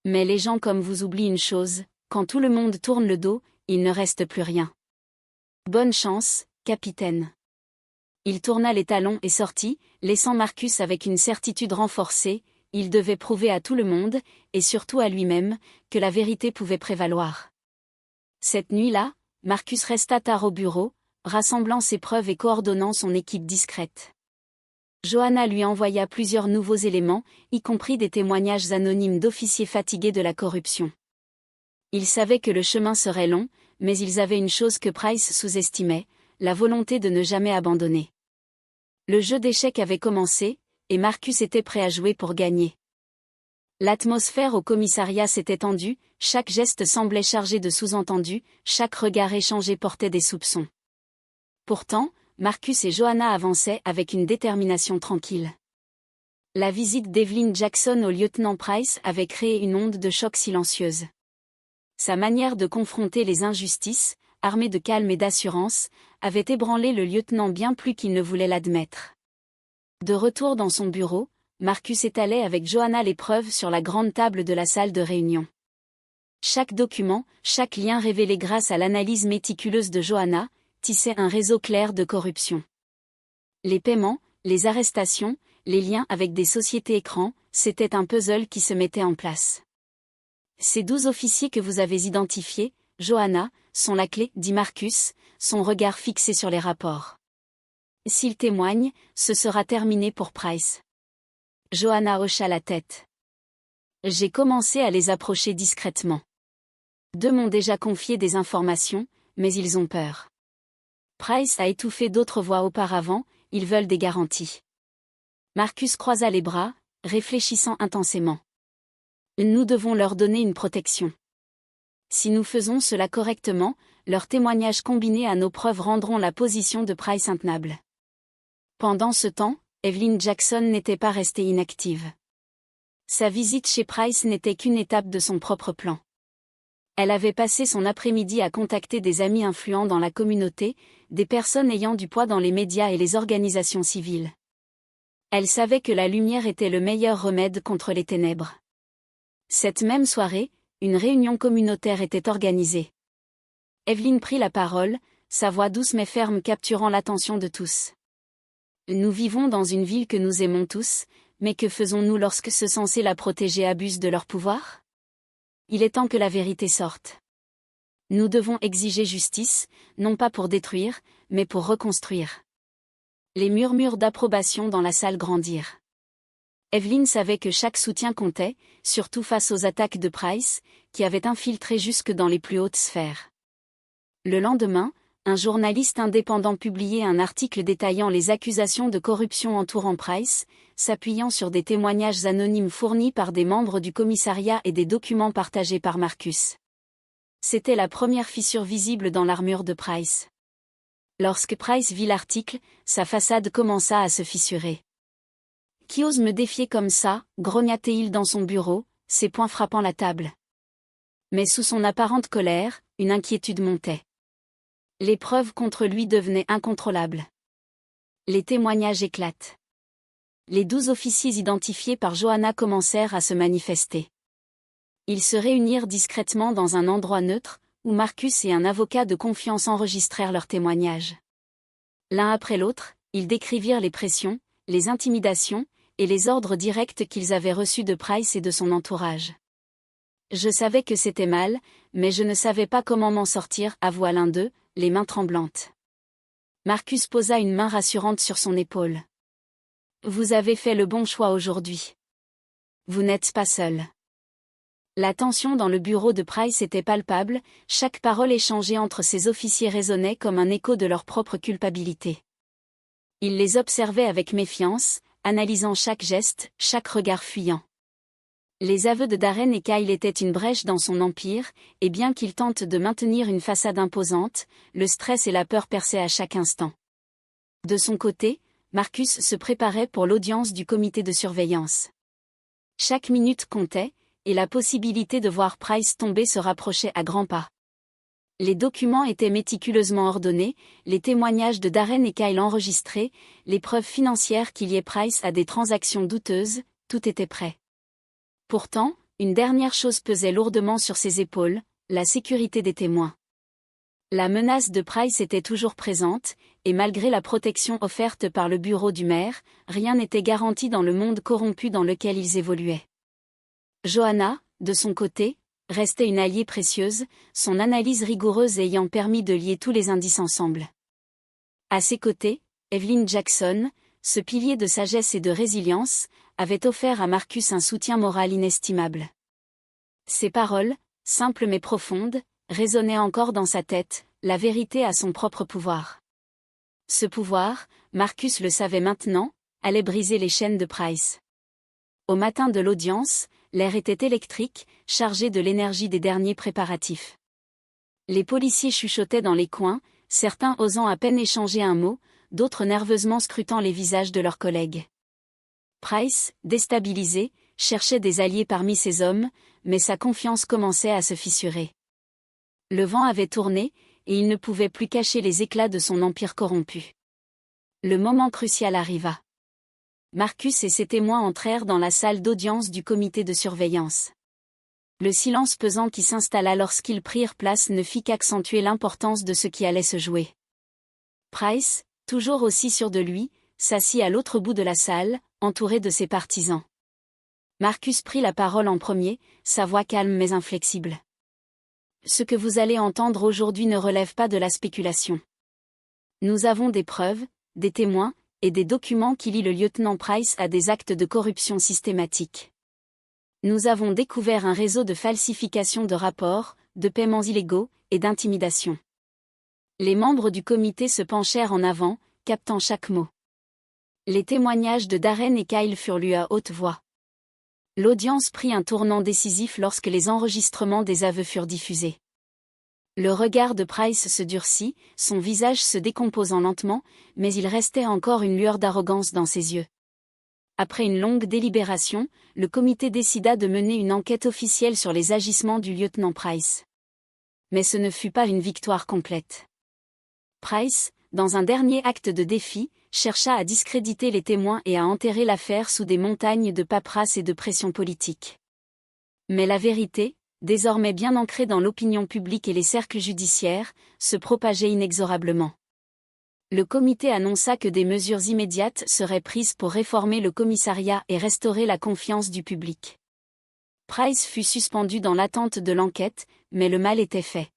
[SPEAKER 1] Mais les gens comme vous oublient une chose, quand tout le monde tourne le dos, il ne reste plus rien. Bonne chance, capitaine. » Il tourna les talons et sortit, laissant Marcus avec une certitude renforcée, il devait prouver à tout le monde, et surtout à lui-même, que la vérité pouvait prévaloir. Cette nuit-là, Marcus resta tard au bureau, rassemblant ses preuves et coordonnant son équipe discrète. Johanna lui envoya plusieurs nouveaux éléments, y compris des témoignages anonymes d'officiers fatigués de la corruption. Ils savaient que le chemin serait long, mais ils avaient une chose que Price sous-estimait, la volonté de ne jamais abandonner. Le jeu d'échecs avait commencé, et Marcus était prêt à jouer pour gagner. L'atmosphère au commissariat s'était tendue, chaque geste semblait chargé de sous-entendus, chaque regard échangé portait des soupçons. Pourtant, Marcus et Johanna avançaient avec une détermination tranquille. La visite d'Evelyn Jackson au lieutenant Price avait créé une onde de choc silencieuse. Sa manière de confronter les injustices, armée de calme et d'assurance, avait ébranlé le lieutenant bien plus qu'il ne voulait l'admettre. De retour dans son bureau, Marcus étalait avec Johanna les preuves sur la grande table de la salle de réunion. Chaque document, chaque lien révélé grâce à l'analyse méticuleuse de Johanna, tissait un réseau clair de corruption. Les paiements, les arrestations, les liens avec des sociétés écrans, c'était un puzzle qui se mettait en place. Ces 12 officiers que vous avez identifiés, Johanna, sont la clé, dit Marcus, son regard fixé sur les rapports. S'ils témoignent, ce sera terminé pour Price. Johanna hocha la tête. J'ai commencé à les approcher discrètement. 2 m'ont déjà confié des informations, mais ils ont peur. Price a étouffé d'autres voix auparavant, ils veulent des garanties. Marcus croisa les bras, réfléchissant intensément. Nous devons leur donner une protection. Si nous faisons cela correctement, leurs témoignages combinés à nos preuves rendront la position de Price intenable. Pendant ce temps, Evelyn Jackson n'était pas restée inactive. Sa visite chez Price n'était qu'une étape de son propre plan. Elle avait passé son après-midi à contacter des amis influents dans la communauté, des personnes ayant du poids dans les médias et les organisations civiles. Elle savait que la lumière était le meilleur remède contre les ténèbres. Cette même soirée, une réunion communautaire était organisée. Evelyn prit la parole, sa voix douce mais ferme capturant l'attention de tous. Nous vivons dans une ville que nous aimons tous, mais que faisons-nous lorsque ceux censés la protéger abusent de leur pouvoir ? Il est temps que la vérité sorte. Nous devons exiger justice, non pas pour détruire, mais pour reconstruire. Les murmures d'approbation dans la salle grandirent. Evelyn savait que chaque soutien comptait, surtout face aux attaques de Price, qui avaient infiltré jusque dans les plus hautes sphères. Le lendemain, un journaliste indépendant publiait un article détaillant les accusations de corruption entourant Price, s'appuyant sur des témoignages anonymes fournis par des membres du commissariat et des documents partagés par Marcus. C'était la première fissure visible dans l'armure de Price. Lorsque Price vit l'article, sa façade commença à se fissurer. « Qui ose me défier comme ça ?» grogna-t-il dans son bureau, ses poings frappant la table. Mais sous son apparente colère, une inquiétude montait. Les preuves contre lui devenaient incontrôlables. Les témoignages éclatent. Les 12 officiers identifiés par Johanna commencèrent à se manifester. Ils se réunirent discrètement dans un endroit neutre, où Marcus et un avocat de confiance enregistrèrent leurs témoignages. L'un après l'autre, ils décrivirent les pressions, les intimidations, et les ordres directs qu'ils avaient reçus de Price et de son entourage. Je savais que c'était mal, mais je ne savais pas comment m'en sortir, avoua l'un d'eux, les mains tremblantes. Marcus posa une main rassurante sur son épaule. Vous avez fait le bon choix aujourd'hui. Vous n'êtes pas seul. La tension dans le bureau de Price était palpable, chaque parole échangée entre ses officiers résonnait comme un écho de leur propre culpabilité. Il les observait avec méfiance, analysant chaque geste, chaque regard fuyant. Les aveux de Darren et Kyle étaient une brèche dans son empire, et bien qu'il tente de maintenir une façade imposante, le stress et la peur perçaient à chaque instant. De son côté, Marcus se préparait pour l'audience du comité de surveillance. Chaque minute comptait, et la possibilité de voir Price tomber se rapprochait à grands pas. Les documents étaient méticuleusement ordonnés, les témoignages de Darren et Kyle enregistrés, les preuves financières qui liaient Price à des transactions douteuses, tout était prêt. Pourtant, une dernière chose pesait lourdement sur ses épaules, la sécurité des témoins. La menace de Price était toujours présente, et malgré la protection offerte par le bureau du maire, rien n'était garanti dans le monde corrompu dans lequel ils évoluaient. Johanna, de son côté, restait une alliée précieuse, son analyse rigoureuse ayant permis de lier tous les indices ensemble. À ses côtés, Evelyn Jackson, ce pilier de sagesse et de résilience, avait offert à Marcus un soutien moral inestimable. Ses paroles, simples mais profondes, résonnaient encore dans sa tête, la vérité a son propre pouvoir. Ce pouvoir, Marcus le savait maintenant, allait briser les chaînes de Price. Au matin de l'audience, l'air était électrique, chargé de l'énergie des derniers préparatifs. Les policiers chuchotaient dans les coins, certains osant à peine échanger un mot, d'autres nerveusement scrutant les visages de leurs collègues. Price, déstabilisé, cherchait des alliés parmi ses hommes, mais sa confiance commençait à se fissurer. Le vent avait tourné, et il ne pouvait plus cacher les éclats de son empire corrompu. Le moment crucial arriva. Marcus et ses témoins entrèrent dans la salle d'audience du comité de surveillance. Le silence pesant qui s'installa lorsqu'ils prirent place ne fit qu'accentuer l'importance de ce qui allait se jouer. Price, toujours aussi sûr de lui, s'assit à l'autre bout de la salle, entouré de ses partisans. Marcus prit la parole en premier, sa voix calme mais inflexible. Ce que vous allez entendre aujourd'hui ne relève pas de la spéculation. Nous avons des preuves, des témoins, et des documents qui lient le lieutenant Price à des actes de corruption systématiques. Nous avons découvert un réseau de falsification de rapports, de paiements illégaux, et d'intimidation. Les membres du comité se penchèrent en avant, captant chaque mot. Les témoignages de Darren et Kyle furent lus à haute voix. L'audience prit un tournant décisif lorsque les enregistrements des aveux furent diffusés. Le regard de Price se durcit, son visage se décomposant lentement, mais il restait encore une lueur d'arrogance dans ses yeux. Après une longue délibération, le comité décida de mener une enquête officielle sur les agissements du lieutenant Price. Mais ce ne fut pas une victoire complète. Price, dans un dernier acte de défi, chercha à discréditer les témoins et à enterrer l'affaire sous des montagnes de paperasse et de pression politique. Mais la vérité, désormais bien ancrée dans l'opinion publique et les cercles judiciaires, se propageait inexorablement. Le comité annonça que des mesures immédiates seraient prises pour réformer le commissariat et restaurer la confiance du public. Price fut suspendu dans l'attente de l'enquête, mais le mal était fait.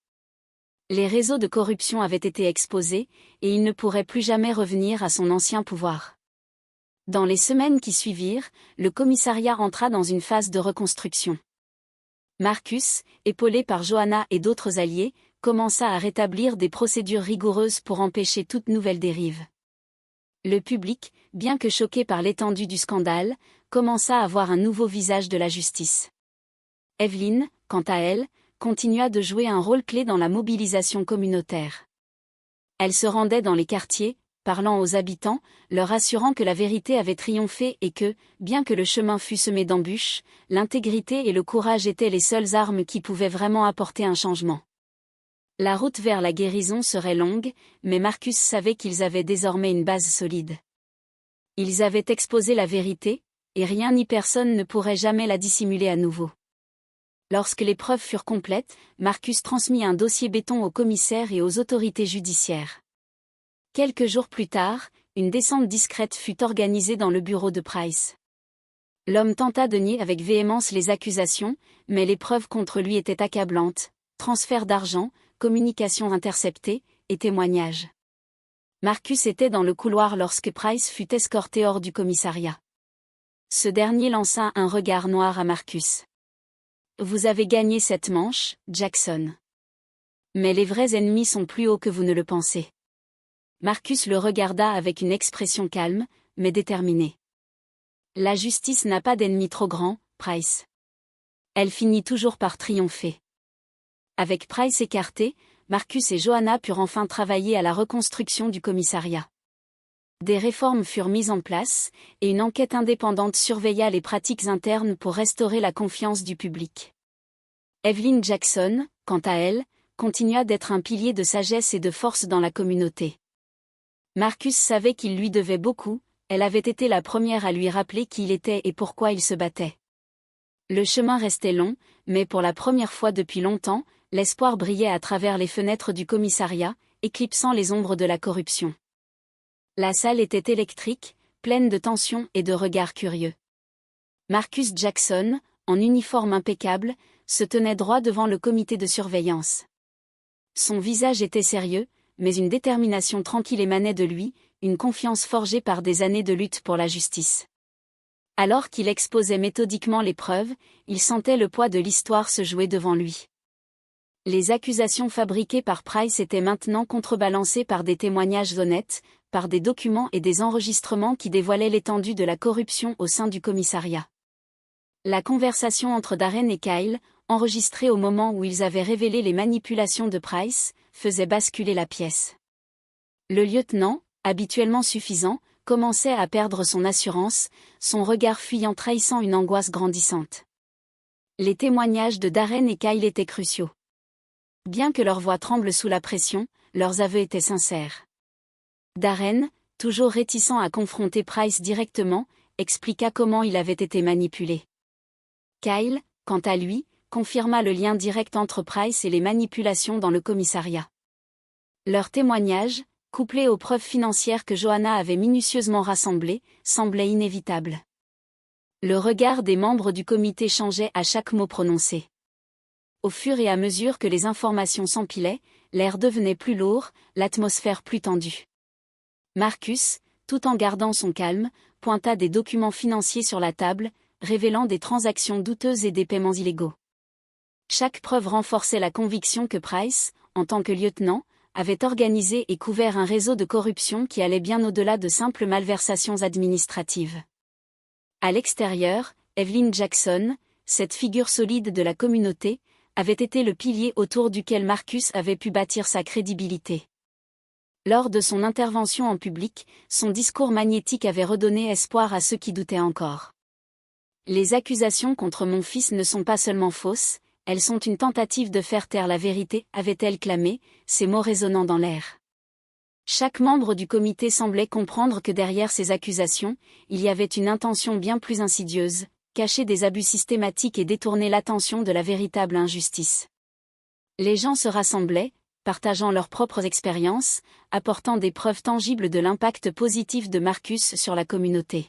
[SPEAKER 1] Les réseaux de corruption avaient été exposés, et il ne pourrait plus jamais revenir à son ancien pouvoir. Dans les semaines qui suivirent, le commissariat entra dans une phase de reconstruction. Marcus, épaulé par Joanna et d'autres alliés, commença à rétablir des procédures rigoureuses pour empêcher toute nouvelle dérive. Le public, bien que choqué par l'étendue du scandale, commença à voir un nouveau visage de la justice. Evelyn, quant à elle, continua de jouer un rôle clé dans la mobilisation communautaire. Elle se rendait dans les quartiers, parlant aux habitants, leur assurant que la vérité avait triomphé et que, bien que le chemin fût semé d'embûches, l'intégrité et le courage étaient les seules armes qui pouvaient vraiment apporter un changement. La route vers la guérison serait longue, mais Marcus savait qu'ils avaient désormais une base solide. Ils avaient exposé la vérité, et rien ni personne ne pourrait jamais la dissimuler à nouveau. Lorsque les preuves furent complètes, Marcus transmit un dossier béton au commissaire et aux autorités judiciaires. Quelques jours plus tard, une descente discrète fut organisée dans le bureau de Price. L'homme tenta de nier avec véhémence les accusations, mais les preuves contre lui étaient accablantes: transfert d'argent, communications interceptées, et témoignages. Marcus était dans le couloir lorsque Price fut escorté hors du commissariat. Ce dernier lança un regard noir à Marcus. « Vous avez gagné cette manche, Jackson. Mais les vrais ennemis sont plus hauts que vous ne le pensez. » Marcus le regarda avec une expression calme, mais déterminée. « La justice n'a pas d'ennemi trop grand, Price. Elle finit toujours par triompher. » Avec Price écarté, Marcus et Joanna purent enfin travailler à la reconstruction du commissariat. Des réformes furent mises en place, et une enquête indépendante surveilla les pratiques internes pour restaurer la confiance du public. Evelyn Jackson, quant à elle, continua d'être un pilier de sagesse et de force dans la communauté. Marcus savait qu'il lui devait beaucoup, elle avait été la première à lui rappeler qui il était et pourquoi il se battait. Le chemin restait long, mais pour la première fois depuis longtemps, l'espoir brillait à travers les fenêtres du commissariat, éclipsant les ombres de la corruption. La salle était électrique, pleine de tension et de regards curieux. Marcus Jackson, en uniforme impeccable, se tenait droit devant le comité de surveillance. Son visage était sérieux, mais une détermination tranquille émanait de lui, une confiance forgée par des années de lutte pour la justice. Alors qu'il exposait méthodiquement les preuves, il sentait le poids de l'histoire se jouer devant lui. Les accusations fabriquées par Price étaient maintenant contrebalancées par des témoignages honnêtes, par des documents et des enregistrements qui dévoilaient l'étendue de la corruption au sein du commissariat. La conversation entre Darren et Kyle, enregistrée au moment où ils avaient révélé les manipulations de Price, faisait basculer la pièce. Le lieutenant, habituellement suffisant, commençait à perdre son assurance, son regard fuyant trahissant une angoisse grandissante. Les témoignages de Darren et Kyle étaient cruciaux. Bien que leur voix tremble sous la pression, leurs aveux étaient sincères. Darren, toujours réticent à confronter Price directement, expliqua comment il avait été manipulé. Kyle, quant à lui, confirma le lien direct entre Price et les manipulations dans le commissariat. Leurs témoignages, couplé aux preuves financières que Johanna avait minutieusement rassemblées, semblait inévitable. Le regard des membres du comité changeait à chaque mot prononcé. Au fur et à mesure que les informations s'empilaient, l'air devenait plus lourd, l'atmosphère plus tendue. Marcus, tout en gardant son calme, pointa des documents financiers sur la table, révélant des transactions douteuses et des paiements illégaux. Chaque preuve renforçait la conviction que Price, en tant que lieutenant, avait organisé et couvert un réseau de corruption qui allait bien au-delà de simples malversations administratives. À l'extérieur, Evelyn Jackson, cette figure solide de la communauté, avait été le pilier autour duquel Marcus avait pu bâtir sa crédibilité. Lors de son intervention en public, son discours magnétique avait redonné espoir à ceux qui doutaient encore. Les accusations contre mon fils ne sont pas seulement fausses, elles sont une tentative de faire taire la vérité, avait-elle clamé, ses mots résonnant dans l'air. Chaque membre du comité semblait comprendre que derrière ces accusations, il y avait une intention bien plus insidieuse, cacher des abus systématiques et détourner l'attention de la véritable injustice. Les gens se rassemblaient, partageant leurs propres expériences, apportant des preuves tangibles de l'impact positif de Marcus sur la communauté.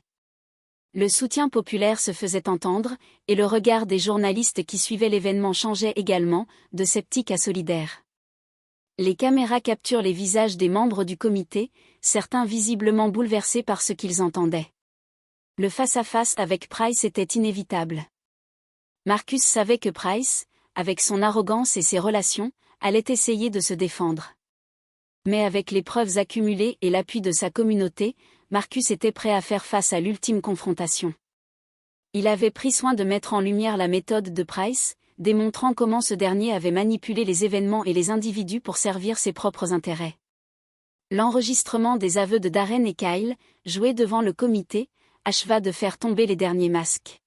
[SPEAKER 1] Le soutien populaire se faisait entendre, et le regard des journalistes qui suivaient l'événement changeait également, de sceptiques à solidaires. Les caméras capturent les visages des membres du comité, certains visiblement bouleversés par ce qu'ils entendaient. Le face-à-face avec Price était inévitable. Marcus savait que Price, avec son arrogance et ses relations, allait essayer de se défendre. Mais avec les preuves accumulées et l'appui de sa communauté, Marcus était prêt à faire face à l'ultime confrontation. Il avait pris soin de mettre en lumière la méthode de Price, démontrant comment ce dernier avait manipulé les événements et les individus pour servir ses propres intérêts. L'enregistrement des aveux de Darren et Kyle, joué devant le comité, acheva de faire tomber les derniers masques.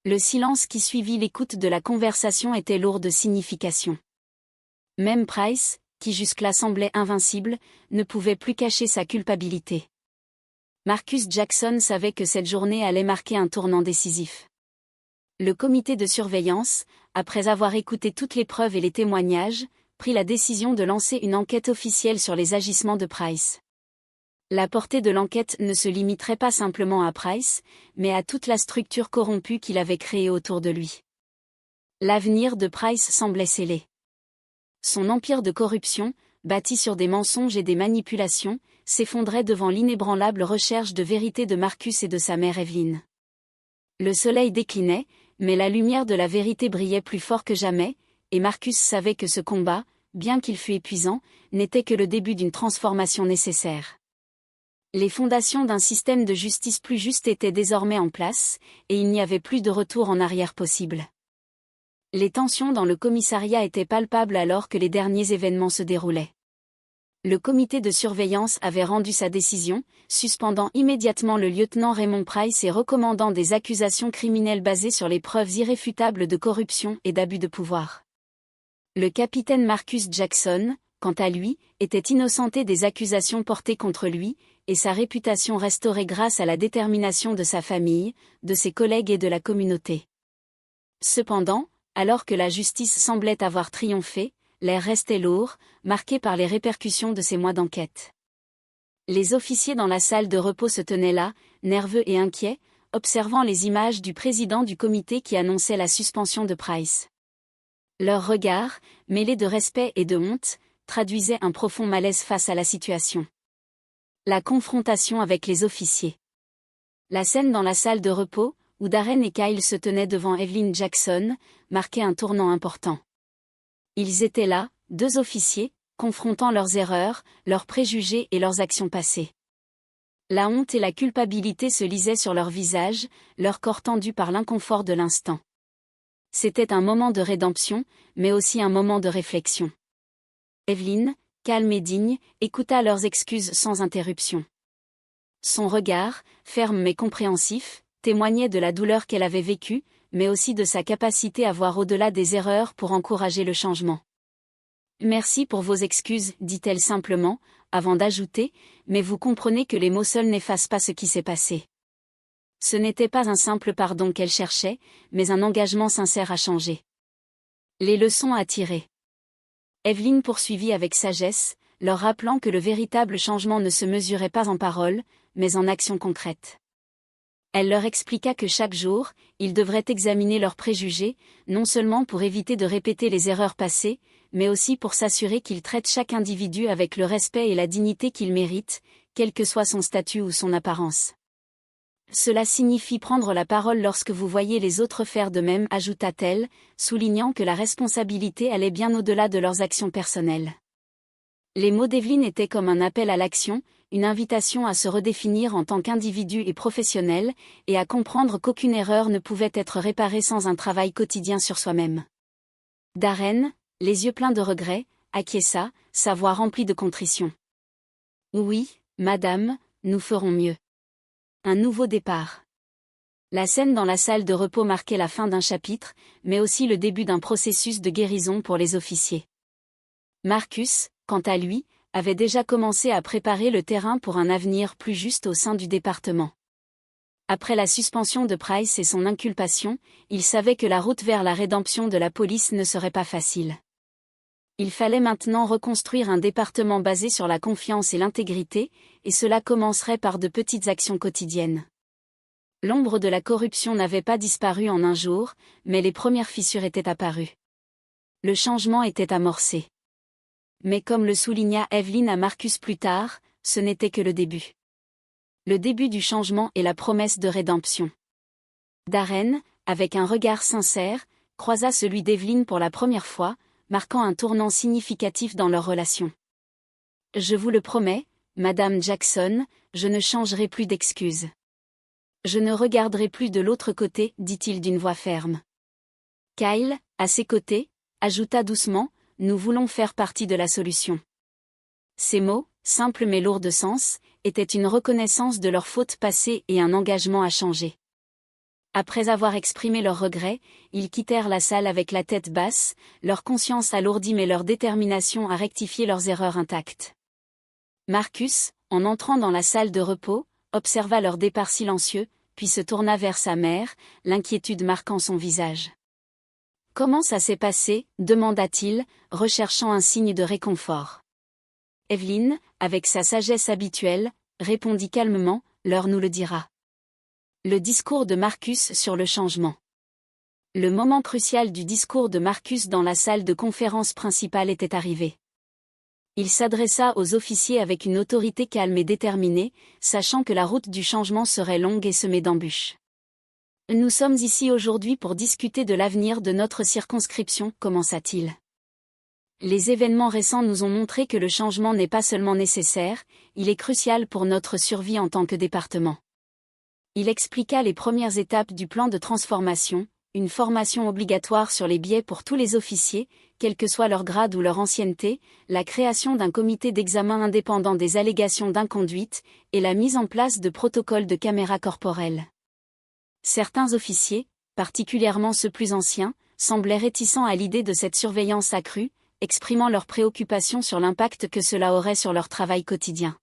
[SPEAKER 1] Le silence qui suivit l'écoute de la conversation était lourd de signification. Même Price, qui jusque-là semblait invincible, ne pouvait plus cacher sa culpabilité. Marcus Jackson savait que cette journée allait marquer un tournant décisif. Le comité de surveillance, après avoir écouté toutes les preuves et les témoignages, prit la décision de lancer une enquête officielle sur les agissements de Price. La portée de l'enquête ne se limiterait pas simplement à Price, mais à toute la structure corrompue qu'il avait créée autour de lui. L'avenir de Price semblait scellé. Son empire de corruption, bâti sur des mensonges et des manipulations, s'effondrait devant l'inébranlable recherche de vérité de Marcus et de sa mère Evelyn. Le soleil déclinait, mais la lumière de la vérité brillait plus fort que jamais, et Marcus savait que ce combat, bien qu'il fût épuisant, n'était que le début d'une transformation nécessaire. Les fondations d'un système de justice plus juste étaient désormais en place, et il n'y avait plus de retour en arrière possible. Les tensions dans le commissariat étaient palpables alors que les derniers événements se déroulaient. Le comité de surveillance avait rendu sa décision, suspendant immédiatement le lieutenant Raymond Price et recommandant des accusations criminelles basées sur les preuves irréfutables de corruption et d'abus de pouvoir. Le capitaine Marcus Jackson, quant à lui, était innocenté des accusations portées contre lui, et sa réputation restaurée grâce à la détermination de sa famille, de ses collègues et de la communauté. Cependant, alors que la justice semblait avoir triomphé, l'air restait lourd, marqué par les répercussions de ces mois d'enquête. Les officiers dans la salle de repos se tenaient là, nerveux et inquiets, observant les images du président du comité qui annonçait la suspension de Price. Leurs regards, mêlés de respect et de honte, traduisaient un profond malaise face à la situation. La confrontation avec les officiers. La scène dans la salle de repos, où Darren et Kyle se tenaient devant Evelyn Jackson, marquait un tournant important. Ils étaient là, deux officiers, confrontant leurs erreurs, leurs préjugés et leurs actions passées. La honte et la culpabilité se lisaient sur leurs visages, leur corps tendu par l'inconfort de l'instant. C'était un moment de rédemption, mais aussi un moment de réflexion. Evelyn, calme et digne, écouta leurs excuses sans interruption. Son regard, ferme mais compréhensif, témoignait de la douleur qu'elle avait vécue, mais aussi de sa capacité à voir au-delà des erreurs pour encourager le changement. « Merci pour vos excuses, dit-elle simplement, avant d'ajouter, mais vous comprenez que les mots seuls n'effacent pas ce qui s'est passé. » Ce n'était pas un simple pardon qu'elle cherchait, mais un engagement sincère à changer. Les leçons à tirer. Evelyn poursuivit avec sagesse, leur rappelant que le véritable changement ne se mesurait pas en paroles, mais en actions concrètes. Elle leur expliqua que chaque jour, ils devraient examiner leurs préjugés, non seulement pour éviter de répéter les erreurs passées, mais aussi pour s'assurer qu'ils traitent chaque individu avec le respect et la dignité qu'il mérite, quel que soit son statut ou son apparence. Cela signifie prendre la parole lorsque vous voyez les autres faire de même, ajouta-t-elle, soulignant que la responsabilité allait bien au-delà de leurs actions personnelles. Les mots d'Evelyne étaient comme un appel à l'action, une invitation à se redéfinir en tant qu'individu et professionnel, et à comprendre qu'aucune erreur ne pouvait être réparée sans un travail quotidien sur soi-même. Darren, les yeux pleins de regret, acquiesça, sa voix remplie de contrition. Oui, madame, nous ferons mieux. Un nouveau départ. La scène dans la salle de repos marquait la fin d'un chapitre, mais aussi le début d'un processus de guérison pour les officiers. Marcus, quant à lui, avait déjà commencé à préparer le terrain pour un avenir plus juste au sein du département. Après la suspension de Price et son inculpation, il savait que la route vers la rédemption de la police ne serait pas facile. Il fallait maintenant reconstruire un département basé sur la confiance et l'intégrité, et cela commencerait par de petites actions quotidiennes. L'ombre de la corruption n'avait pas disparu en un jour, mais les premières fissures étaient apparues. Le changement était amorcé. Mais comme le souligna Evelyne à Marcus plus tard, ce n'était que le début. Le début du changement et la promesse de rédemption. Darren, avec un regard sincère, croisa celui d'Evelyne pour la première fois, marquant un tournant significatif dans leur relation. « Je vous le promets, Madame Jackson, je ne changerai plus d'excuses. Je ne regarderai plus de l'autre côté, dit-il d'une voix ferme. Kyle, à ses côtés, ajouta doucement, nous voulons faire partie de la solution. Ces mots, simples mais lourds de sens, étaient une reconnaissance de leurs fautes passées et un engagement à changer. Après avoir exprimé leurs regrets, ils quittèrent la salle avec la tête basse, leur conscience alourdie mais leur détermination à rectifier leurs erreurs intactes. Marcus, en entrant dans la salle de repos, observa leur départ silencieux, puis se tourna vers sa mère, l'inquiétude marquant son visage. « Comment ça s'est passé ?» demanda-t-il, recherchant un signe de réconfort. Evelyne, avec sa sagesse habituelle, répondit calmement, « L'heure nous le dira. » Le discours de Marcus sur le changement. Le moment crucial du discours de Marcus dans la salle de conférence principale était arrivé. Il s'adressa aux officiers avec une autorité calme et déterminée, sachant que la route du changement serait longue et semée d'embûches. Nous sommes ici aujourd'hui pour discuter de l'avenir de notre circonscription, commença-t-il. Les événements récents nous ont montré que le changement n'est pas seulement nécessaire, il est crucial pour notre survie en tant que département. Il expliqua les premières étapes du plan de transformation, une formation obligatoire sur les biais pour tous les officiers, quel que soit leur grade ou leur ancienneté, la création d'un comité d'examen indépendant des allégations d'inconduite, et la mise en place de protocoles de caméras corporelles. Certains officiers, particulièrement ceux plus anciens, semblaient réticents à l'idée de cette surveillance accrue, exprimant leurs préoccupations sur l'impact que cela aurait sur leur travail quotidien.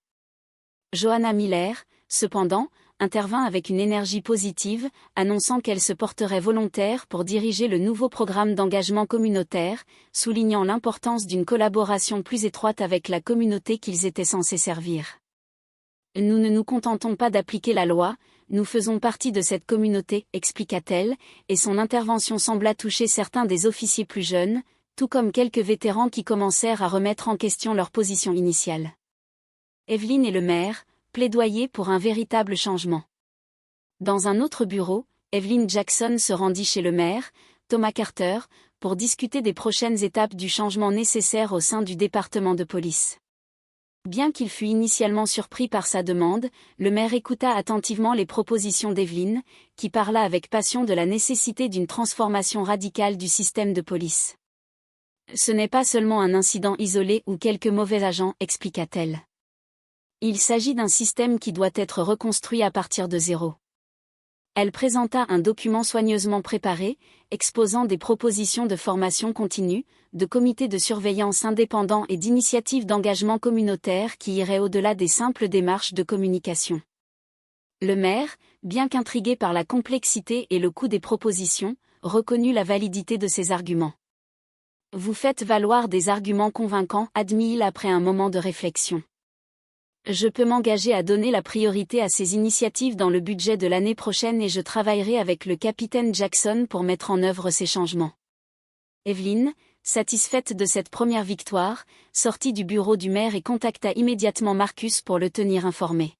[SPEAKER 1] Joanna Miller, cependant, intervint avec une énergie positive, annonçant qu'elle se porterait volontaire pour diriger le nouveau programme d'engagement communautaire, soulignant l'importance d'une collaboration plus étroite avec la communauté qu'ils étaient censés servir. Nous ne nous contentons pas d'appliquer la loi, nous faisons partie de cette communauté, expliqua-t-elle, et son intervention sembla toucher certains des officiers plus jeunes, tout comme quelques vétérans qui commencèrent à remettre en question leur position initiale. Evelyne et le maire plaidoyaient pour un véritable changement. Dans un autre bureau, Evelyne Jackson se rendit chez le maire, Thomas Carter, pour discuter des prochaines étapes du changement nécessaire au sein du département de police. Bien qu'il fût initialement surpris par sa demande, le maire écouta attentivement les propositions d'Evelyne, qui parla avec passion de la nécessité d'une transformation radicale du système de police. « Ce n'est pas seulement un incident isolé ou quelques mauvais agents, expliqua-t-elle. Il s'agit d'un système qui doit être reconstruit à partir de zéro. » Elle présenta un document soigneusement préparé, exposant des propositions de formation continue, de comités de surveillance indépendants et d'initiatives d'engagement communautaire qui iraient au-delà des simples démarches de communication. Le maire, bien qu'intrigué par la complexité et le coût des propositions, reconnut la validité de ces arguments. Vous faites valoir des arguments convaincants, admis-il après un moment de réflexion. Je peux m'engager à donner la priorité à ces initiatives dans le budget de l'année prochaine et je travaillerai avec le capitaine Jackson pour mettre en œuvre ces changements. Evelyn, satisfaite de cette première victoire, sortit du bureau du maire et contacta immédiatement Marcus pour le tenir informé.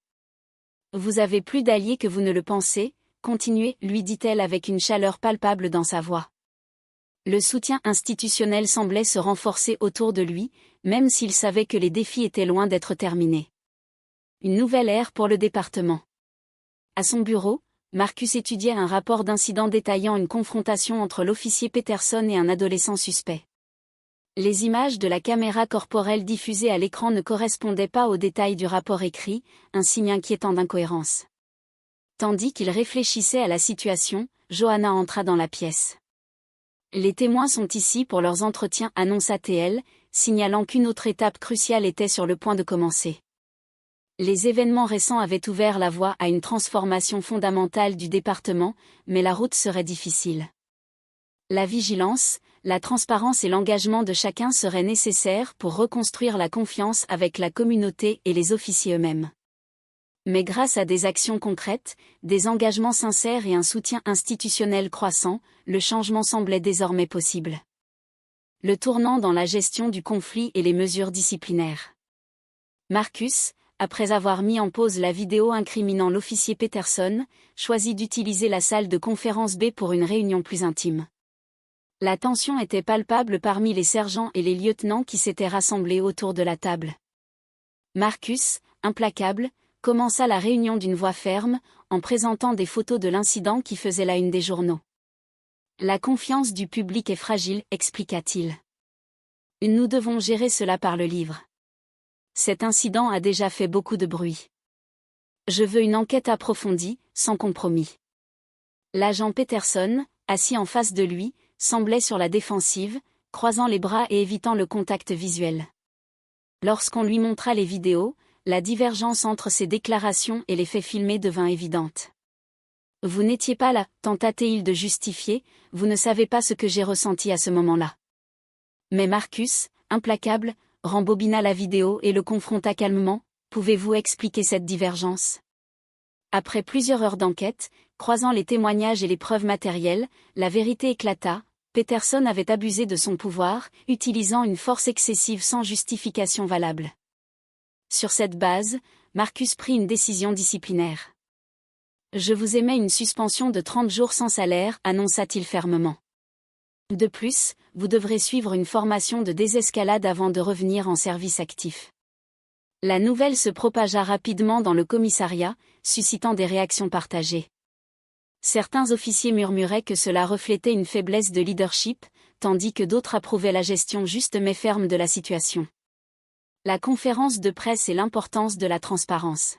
[SPEAKER 1] Vous avez plus d'alliés que vous ne le pensez, continuez, lui dit-elle avec une chaleur palpable dans sa voix. Le soutien institutionnel semblait se renforcer autour de lui, même s'il savait que les défis étaient loin d'être terminés. Une nouvelle ère pour le département. À son bureau, Marcus étudiait un rapport d'incident détaillant une confrontation entre l'officier Peterson et un adolescent suspect. Les images de la caméra corporelle diffusées à l'écran ne correspondaient pas aux détails du rapport écrit, un signe inquiétant d'incohérence. Tandis qu'il réfléchissait à la situation, Johanna entra dans la pièce. Les témoins sont ici pour leurs entretiens, annonça-t-elle, signalant qu'une autre étape cruciale était sur le point de commencer. Les événements récents avaient ouvert la voie à une transformation fondamentale du département, mais la route serait difficile. La vigilance, la transparence et l'engagement de chacun seraient nécessaires pour reconstruire la confiance avec la communauté et les officiers eux-mêmes. Mais grâce à des actions concrètes, des engagements sincères et un soutien institutionnel croissant, le changement semblait désormais possible. Le tournant dans la gestion du conflit et les mesures disciplinaires. Marcus, après avoir mis en pause la vidéo incriminant l'officier Peterson, choisit d'utiliser la salle de conférence B pour une réunion plus intime. La tension était palpable parmi les sergents et les lieutenants qui s'étaient rassemblés autour de la table. Marcus, implacable, commença la réunion d'une voix ferme, en présentant des photos de l'incident qui faisait la une des journaux. La confiance du public est fragile, expliqua-t-il. Nous devons gérer cela par le livre. Cet incident a déjà fait beaucoup de bruit. Je veux une enquête approfondie, sans compromis. L'agent Peterson, assis en face de lui, semblait sur la défensive, croisant les bras et évitant le contact visuel. Lorsqu'on lui montra les vidéos, la divergence entre ses déclarations et les faits filmés devint évidente. Vous n'étiez pas là, tenta-t-il de justifier, vous ne savez pas ce que j'ai ressenti à ce moment-là. Mais Marcus, implacable, rembobina la vidéo et le confronta calmement, pouvez-vous expliquer cette divergence ? Après plusieurs heures d'enquête, croisant les témoignages et les preuves matérielles, la vérité éclata, Peterson avait abusé de son pouvoir, utilisant une force excessive sans justification valable. Sur cette base, Marcus prit une décision disciplinaire. Je vous émets une suspension de 30 jours sans salaire, annonça-t-il fermement. De plus, vous devrez suivre une formation de désescalade avant de revenir en service actif. La nouvelle se propagea rapidement dans le commissariat, suscitant des réactions partagées. Certains officiers murmuraient que cela reflétait une faiblesse de leadership, tandis que d'autres approuvaient la gestion juste mais ferme de la situation. La conférence de presse et l'importance de la transparence.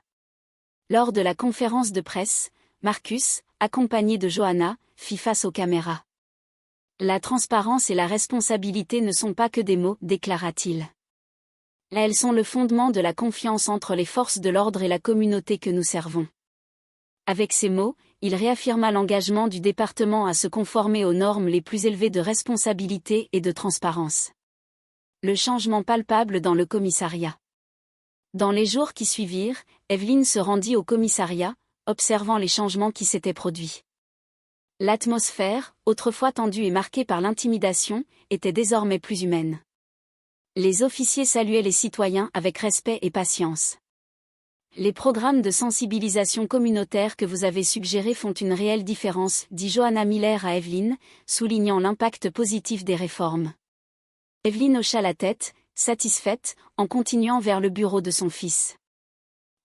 [SPEAKER 1] Lors de la conférence de presse, Marcus, accompagné de Johanna, fit face aux caméras. La transparence et la responsabilité ne sont pas que des mots, déclara-t-il. Elles sont le fondement de la confiance entre les forces de l'ordre et la communauté que nous servons. Avec ces mots, il réaffirma l'engagement du département à se conformer aux normes les plus élevées de responsabilité et de transparence. Le changement palpable dans le commissariat. Dans les jours qui suivirent, Evelyn se rendit au commissariat, observant les changements qui s'étaient produits. L'atmosphère, autrefois tendue et marquée par l'intimidation, était désormais plus humaine. Les officiers saluaient les citoyens avec respect et patience. Les programmes de sensibilisation communautaire que vous avez suggérés font une réelle différence, dit Johanna Miller à Evelyn, soulignant l'impact positif des réformes. Evelyn hocha la tête, satisfaite, en continuant vers le bureau de son fils.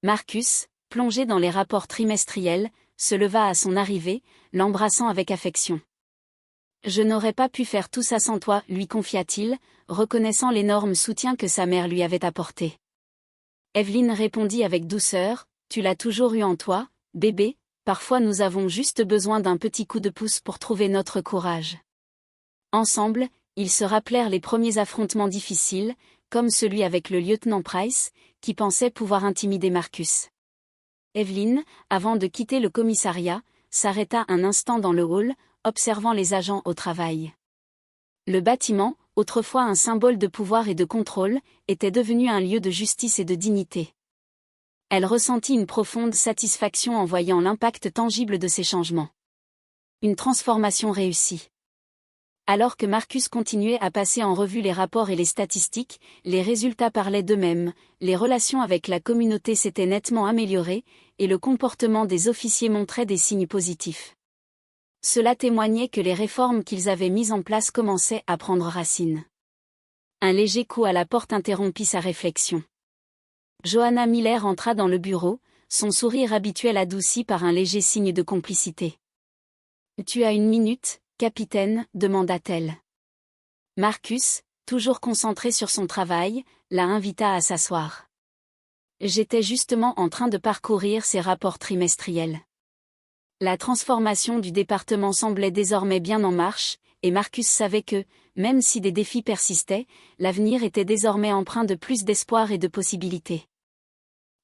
[SPEAKER 1] Marcus, plongé dans les rapports trimestriels, se leva à son arrivée, l'embrassant avec affection. Je n'aurais pas pu faire tout ça sans toi, lui confia-t-il, reconnaissant l'énorme soutien que sa mère lui avait apporté. Evelyn répondit avec douceur, tu l'as toujours eu en toi, bébé, parfois nous avons juste besoin d'un petit coup de pouce pour trouver notre courage. Ensemble, ils se rappelèrent les premiers affrontements difficiles, comme celui avec le lieutenant Price, qui pensait pouvoir intimider Marcus. Evelyn, avant de quitter le commissariat, s'arrêta un instant dans le hall, observant les agents au travail. Le bâtiment, autrefois un symbole de pouvoir et de contrôle, était devenu un lieu de justice et de dignité. Elle ressentit une profonde satisfaction en voyant l'impact tangible de ces changements. Une transformation réussie. Alors que Marcus continuait à passer en revue les rapports et les statistiques, les résultats parlaient d'eux-mêmes, les relations avec la communauté s'étaient nettement améliorées, et le comportement des officiers montrait des signes positifs. Cela témoignait que les réformes qu'ils avaient mises en place commençaient à prendre racine. Un léger coup à la porte interrompit sa réflexion. Johanna Miller entra dans le bureau, son sourire habituel adouci par un léger signe de complicité. « Tu as une minute, capitaine ?» demanda-t-elle. Marcus, toujours concentré sur son travail, la invita à s'asseoir. J'étais justement en train de parcourir ses rapports trimestriels. La transformation du département semblait désormais bien en marche, et Marcus savait que, même si des défis persistaient, l'avenir était désormais empreint de plus d'espoir et de possibilités.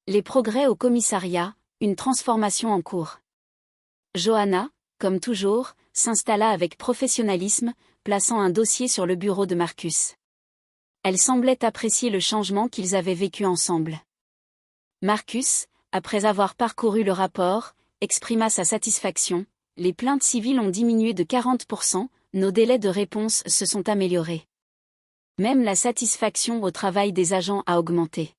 [SPEAKER 1] Les progrès au commissariat, une transformation en cours. Johanna, comme toujours, s'installa avec professionnalisme, plaçant un dossier sur le bureau de Marcus. Elle semblait apprécier le changement qu'ils avaient vécu ensemble. Marcus, après avoir parcouru le rapport, exprima sa satisfaction. Les plaintes civiles ont diminué de 40%, nos délais de réponse se sont améliorés. Même la satisfaction au travail des agents a augmenté.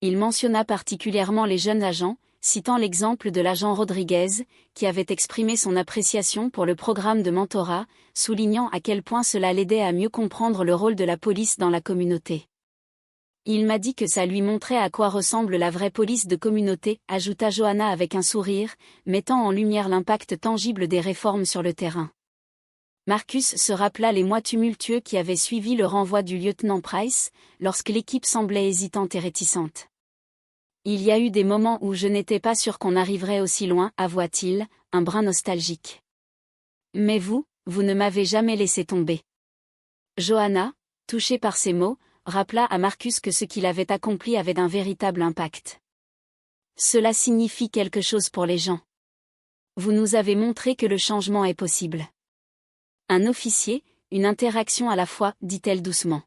[SPEAKER 1] Il mentionna particulièrement les jeunes agents, citant l'exemple de l'agent Rodriguez, qui avait exprimé son appréciation pour le programme de mentorat, soulignant à quel point cela l'aidait à mieux comprendre le rôle de la police dans la communauté. Il m'a dit que ça lui montrait à quoi ressemble la vraie police de communauté, ajouta Johanna avec un sourire, mettant en lumière l'impact tangible des réformes sur le terrain. Marcus se rappela les mois tumultueux qui avaient suivi le renvoi du lieutenant Price, lorsque l'équipe semblait hésitante et réticente. Il y a eu des moments où je n'étais pas sûr qu'on arriverait aussi loin, avoua-t-il, un brin nostalgique. Mais vous ne m'avez jamais laissé tomber. Johanna, touchée par ces mots, rappela à Marcus que ce qu'il avait accompli avait un véritable impact. Cela signifie quelque chose pour les gens. Vous nous avez montré que le changement est possible. Un officier, une interaction à la fois, dit-elle doucement.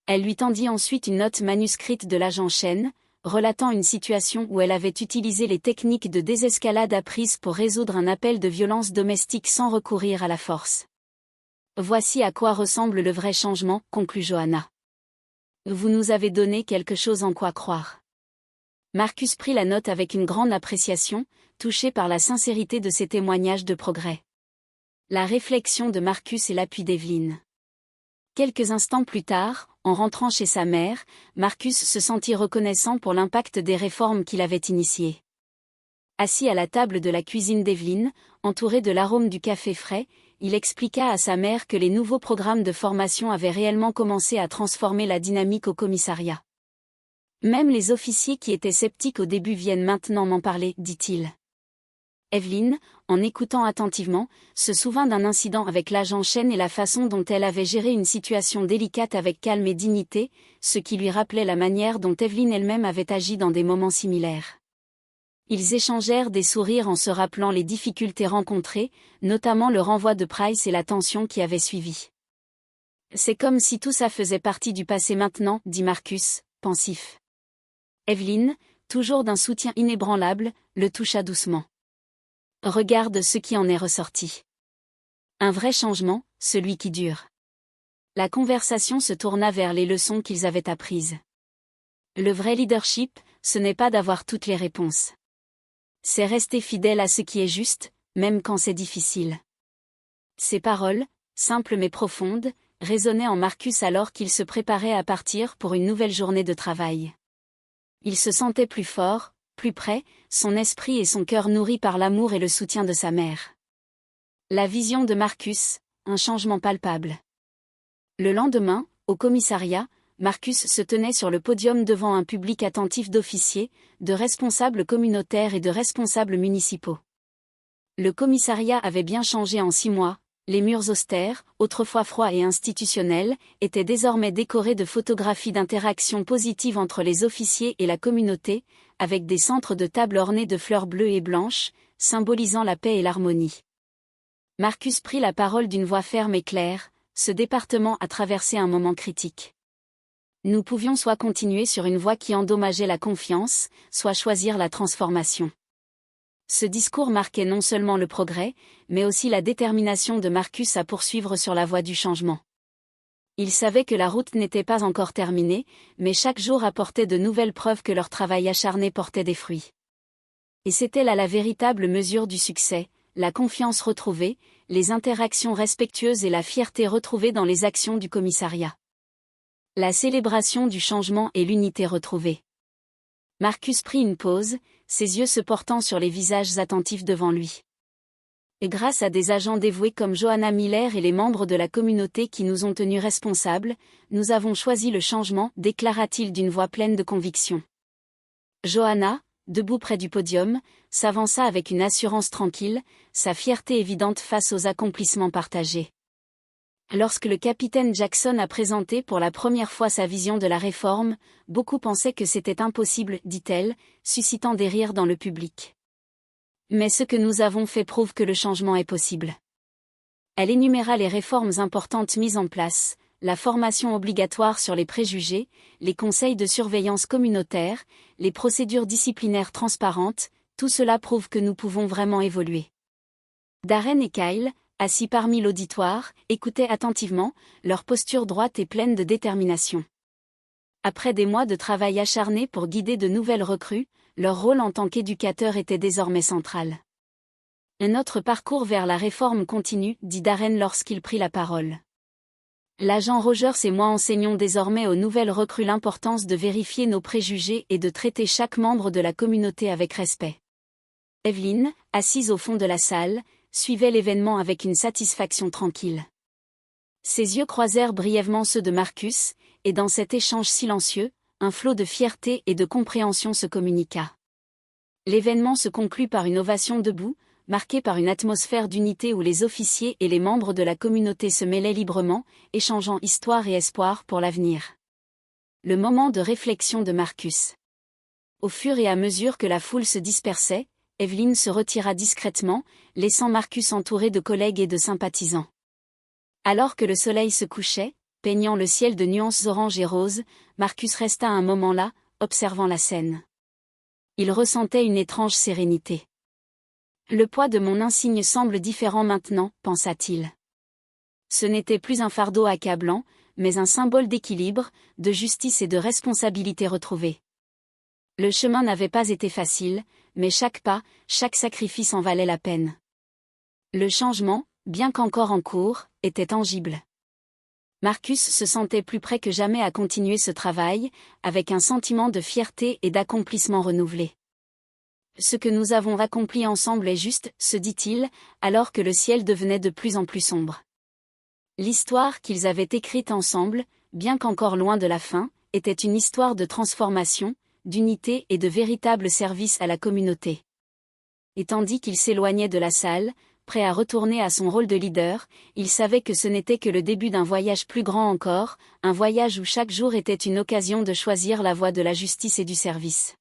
[SPEAKER 1] Elle lui tendit ensuite une note manuscrite de l'agent Chen, relatant une situation où elle avait utilisé les techniques de désescalade apprises pour résoudre un appel de violence domestique sans recourir à la force. Voici à quoi ressemble le vrai changement, conclut Johanna. Vous nous avez donné quelque chose en quoi croire. Marcus prit la note avec une grande appréciation, touché par la sincérité de ses témoignages de progrès. La réflexion de Marcus et l'appui d'Evelyn. Quelques instants plus tard, en rentrant chez sa mère, Marcus se sentit reconnaissant pour l'impact des réformes qu'il avait initiées. Assis à la table de la cuisine d'Evelyn, entouré de l'arôme du café frais, il expliqua à sa mère que les nouveaux programmes de formation avaient réellement commencé à transformer la dynamique au commissariat. Même les officiers qui étaient sceptiques au début viennent maintenant m'en parler, dit-il. Evelyn, en écoutant attentivement, se souvint d'un incident avec l'agent Chen et la façon dont elle avait géré une situation délicate avec calme et dignité, ce qui lui rappelait la manière dont Evelyn elle-même avait agi dans des moments similaires. Ils échangèrent des sourires en se rappelant les difficultés rencontrées, notamment le renvoi de Price et la tension qui avait suivi. C'est comme si tout ça faisait partie du passé maintenant, dit Marcus, pensif. Evelyn, toujours d'un soutien inébranlable, le toucha doucement. Regarde ce qui en est ressorti. Un vrai changement, celui qui dure. La conversation se tourna vers les leçons qu'ils avaient apprises. Le vrai leadership, ce n'est pas d'avoir toutes les réponses. C'est rester fidèle à ce qui est juste, même quand c'est difficile. Ces paroles, simples mais profondes, résonnaient en Marcus alors qu'il se préparait à partir pour une nouvelle journée de travail. Il se sentait plus fort, plus près, son esprit et son cœur nourris par l'amour et le soutien de sa mère. La vision de Marcus, un changement palpable. Le lendemain, au commissariat, Marcus se tenait sur le podium devant un public attentif d'officiers, de responsables communautaires et de responsables municipaux. Le commissariat avait bien changé en 6 mois, les murs austères, autrefois froids et institutionnels, étaient désormais décorés de photographies d'interactions positives entre les officiers et la communauté, avec des centres de table ornés de fleurs bleues et blanches, symbolisant la paix et l'harmonie. Marcus prit la parole d'une voix ferme et claire, ce département a traversé un moment critique. Nous pouvions soit continuer sur une voie qui endommageait la confiance, soit choisir la transformation. Ce discours marquait non seulement le progrès, mais aussi la détermination de Marcus à poursuivre sur la voie du changement. Il savait que la route n'était pas encore terminée, mais chaque jour apportait de nouvelles preuves que leur travail acharné portait des fruits. Et c'était là la véritable mesure du succès, la confiance retrouvée, les interactions respectueuses et la fierté retrouvée dans les actions du commissariat. La célébration du changement et l'unité retrouvée. Marcus prit une pause, ses yeux se portant sur les visages attentifs devant lui. Et grâce à des agents dévoués comme Johanna Miller et les membres de la communauté qui nous ont tenus responsables, nous avons choisi le changement, déclara-t-il d'une voix pleine de conviction. Johanna, debout près du podium, s'avança avec une assurance tranquille, sa fierté évidente face aux accomplissements partagés. Lorsque le capitaine Jackson a présenté pour la première fois sa vision de la réforme, beaucoup pensaient que c'était impossible, dit-elle, suscitant des rires dans le public. Mais ce que nous avons fait prouve que le changement est possible. Elle énuméra les réformes importantes mises en place, la formation obligatoire sur les préjugés, les conseils de surveillance communautaire, les procédures disciplinaires transparentes, tout cela prouve que nous pouvons vraiment évoluer. Darren et Kyle, assis parmi l'auditoire, écoutaient attentivement, leur posture droite et pleine de détermination. Après des mois de travail acharné pour guider de nouvelles recrues, leur rôle en tant qu'éducateur était désormais central. Notre parcours vers la réforme continue, dit Darren lorsqu'il prit la parole. L'agent Rogers et moi enseignons désormais aux nouvelles recrues l'importance de vérifier nos préjugés et de traiter chaque membre de la communauté avec respect. Evelyn, assise au fond de la salle, suivait l'événement avec une satisfaction tranquille. Ses yeux croisèrent brièvement ceux de Marcus, et dans cet échange silencieux, un flot de fierté et de compréhension se communiqua. L'événement se conclut par une ovation debout, marquée par une atmosphère d'unité où les officiers et les membres de la communauté se mêlaient librement, échangeant histoire et espoir pour l'avenir. Le moment de réflexion de Marcus. Au fur et à mesure que la foule se dispersait, Evelyn se retira discrètement, laissant Marcus entouré de collègues et de sympathisants. Alors que le soleil se couchait, peignant le ciel de nuances orange et rose, Marcus resta un moment là, observant la scène. Il ressentait une étrange sérénité. Le poids de mon insigne semble différent maintenant, pensa-t-il. Ce n'était plus un fardeau accablant, mais un symbole d'équilibre, de justice et de responsabilité retrouvée. Le chemin n'avait pas été facile, mais chaque pas, chaque sacrifice en valait la peine. Le changement, bien qu'encore en cours, était tangible. Marcus se sentait plus près que jamais à continuer ce travail, avec un sentiment de fierté et d'accomplissement renouvelé. Ce que nous avons accompli ensemble est juste, se dit-il, alors que le ciel devenait de plus en plus sombre. L'histoire qu'ils avaient écrite ensemble, bien qu'encore loin de la fin, était une histoire de transformation, d'unité et de véritable service à la communauté. Et tandis qu'il s'éloignait de la salle, prêt à retourner à son rôle de leader, il savait que ce n'était que le début d'un voyage plus grand encore, un voyage où chaque jour était une occasion de choisir la voie de la justice et du service.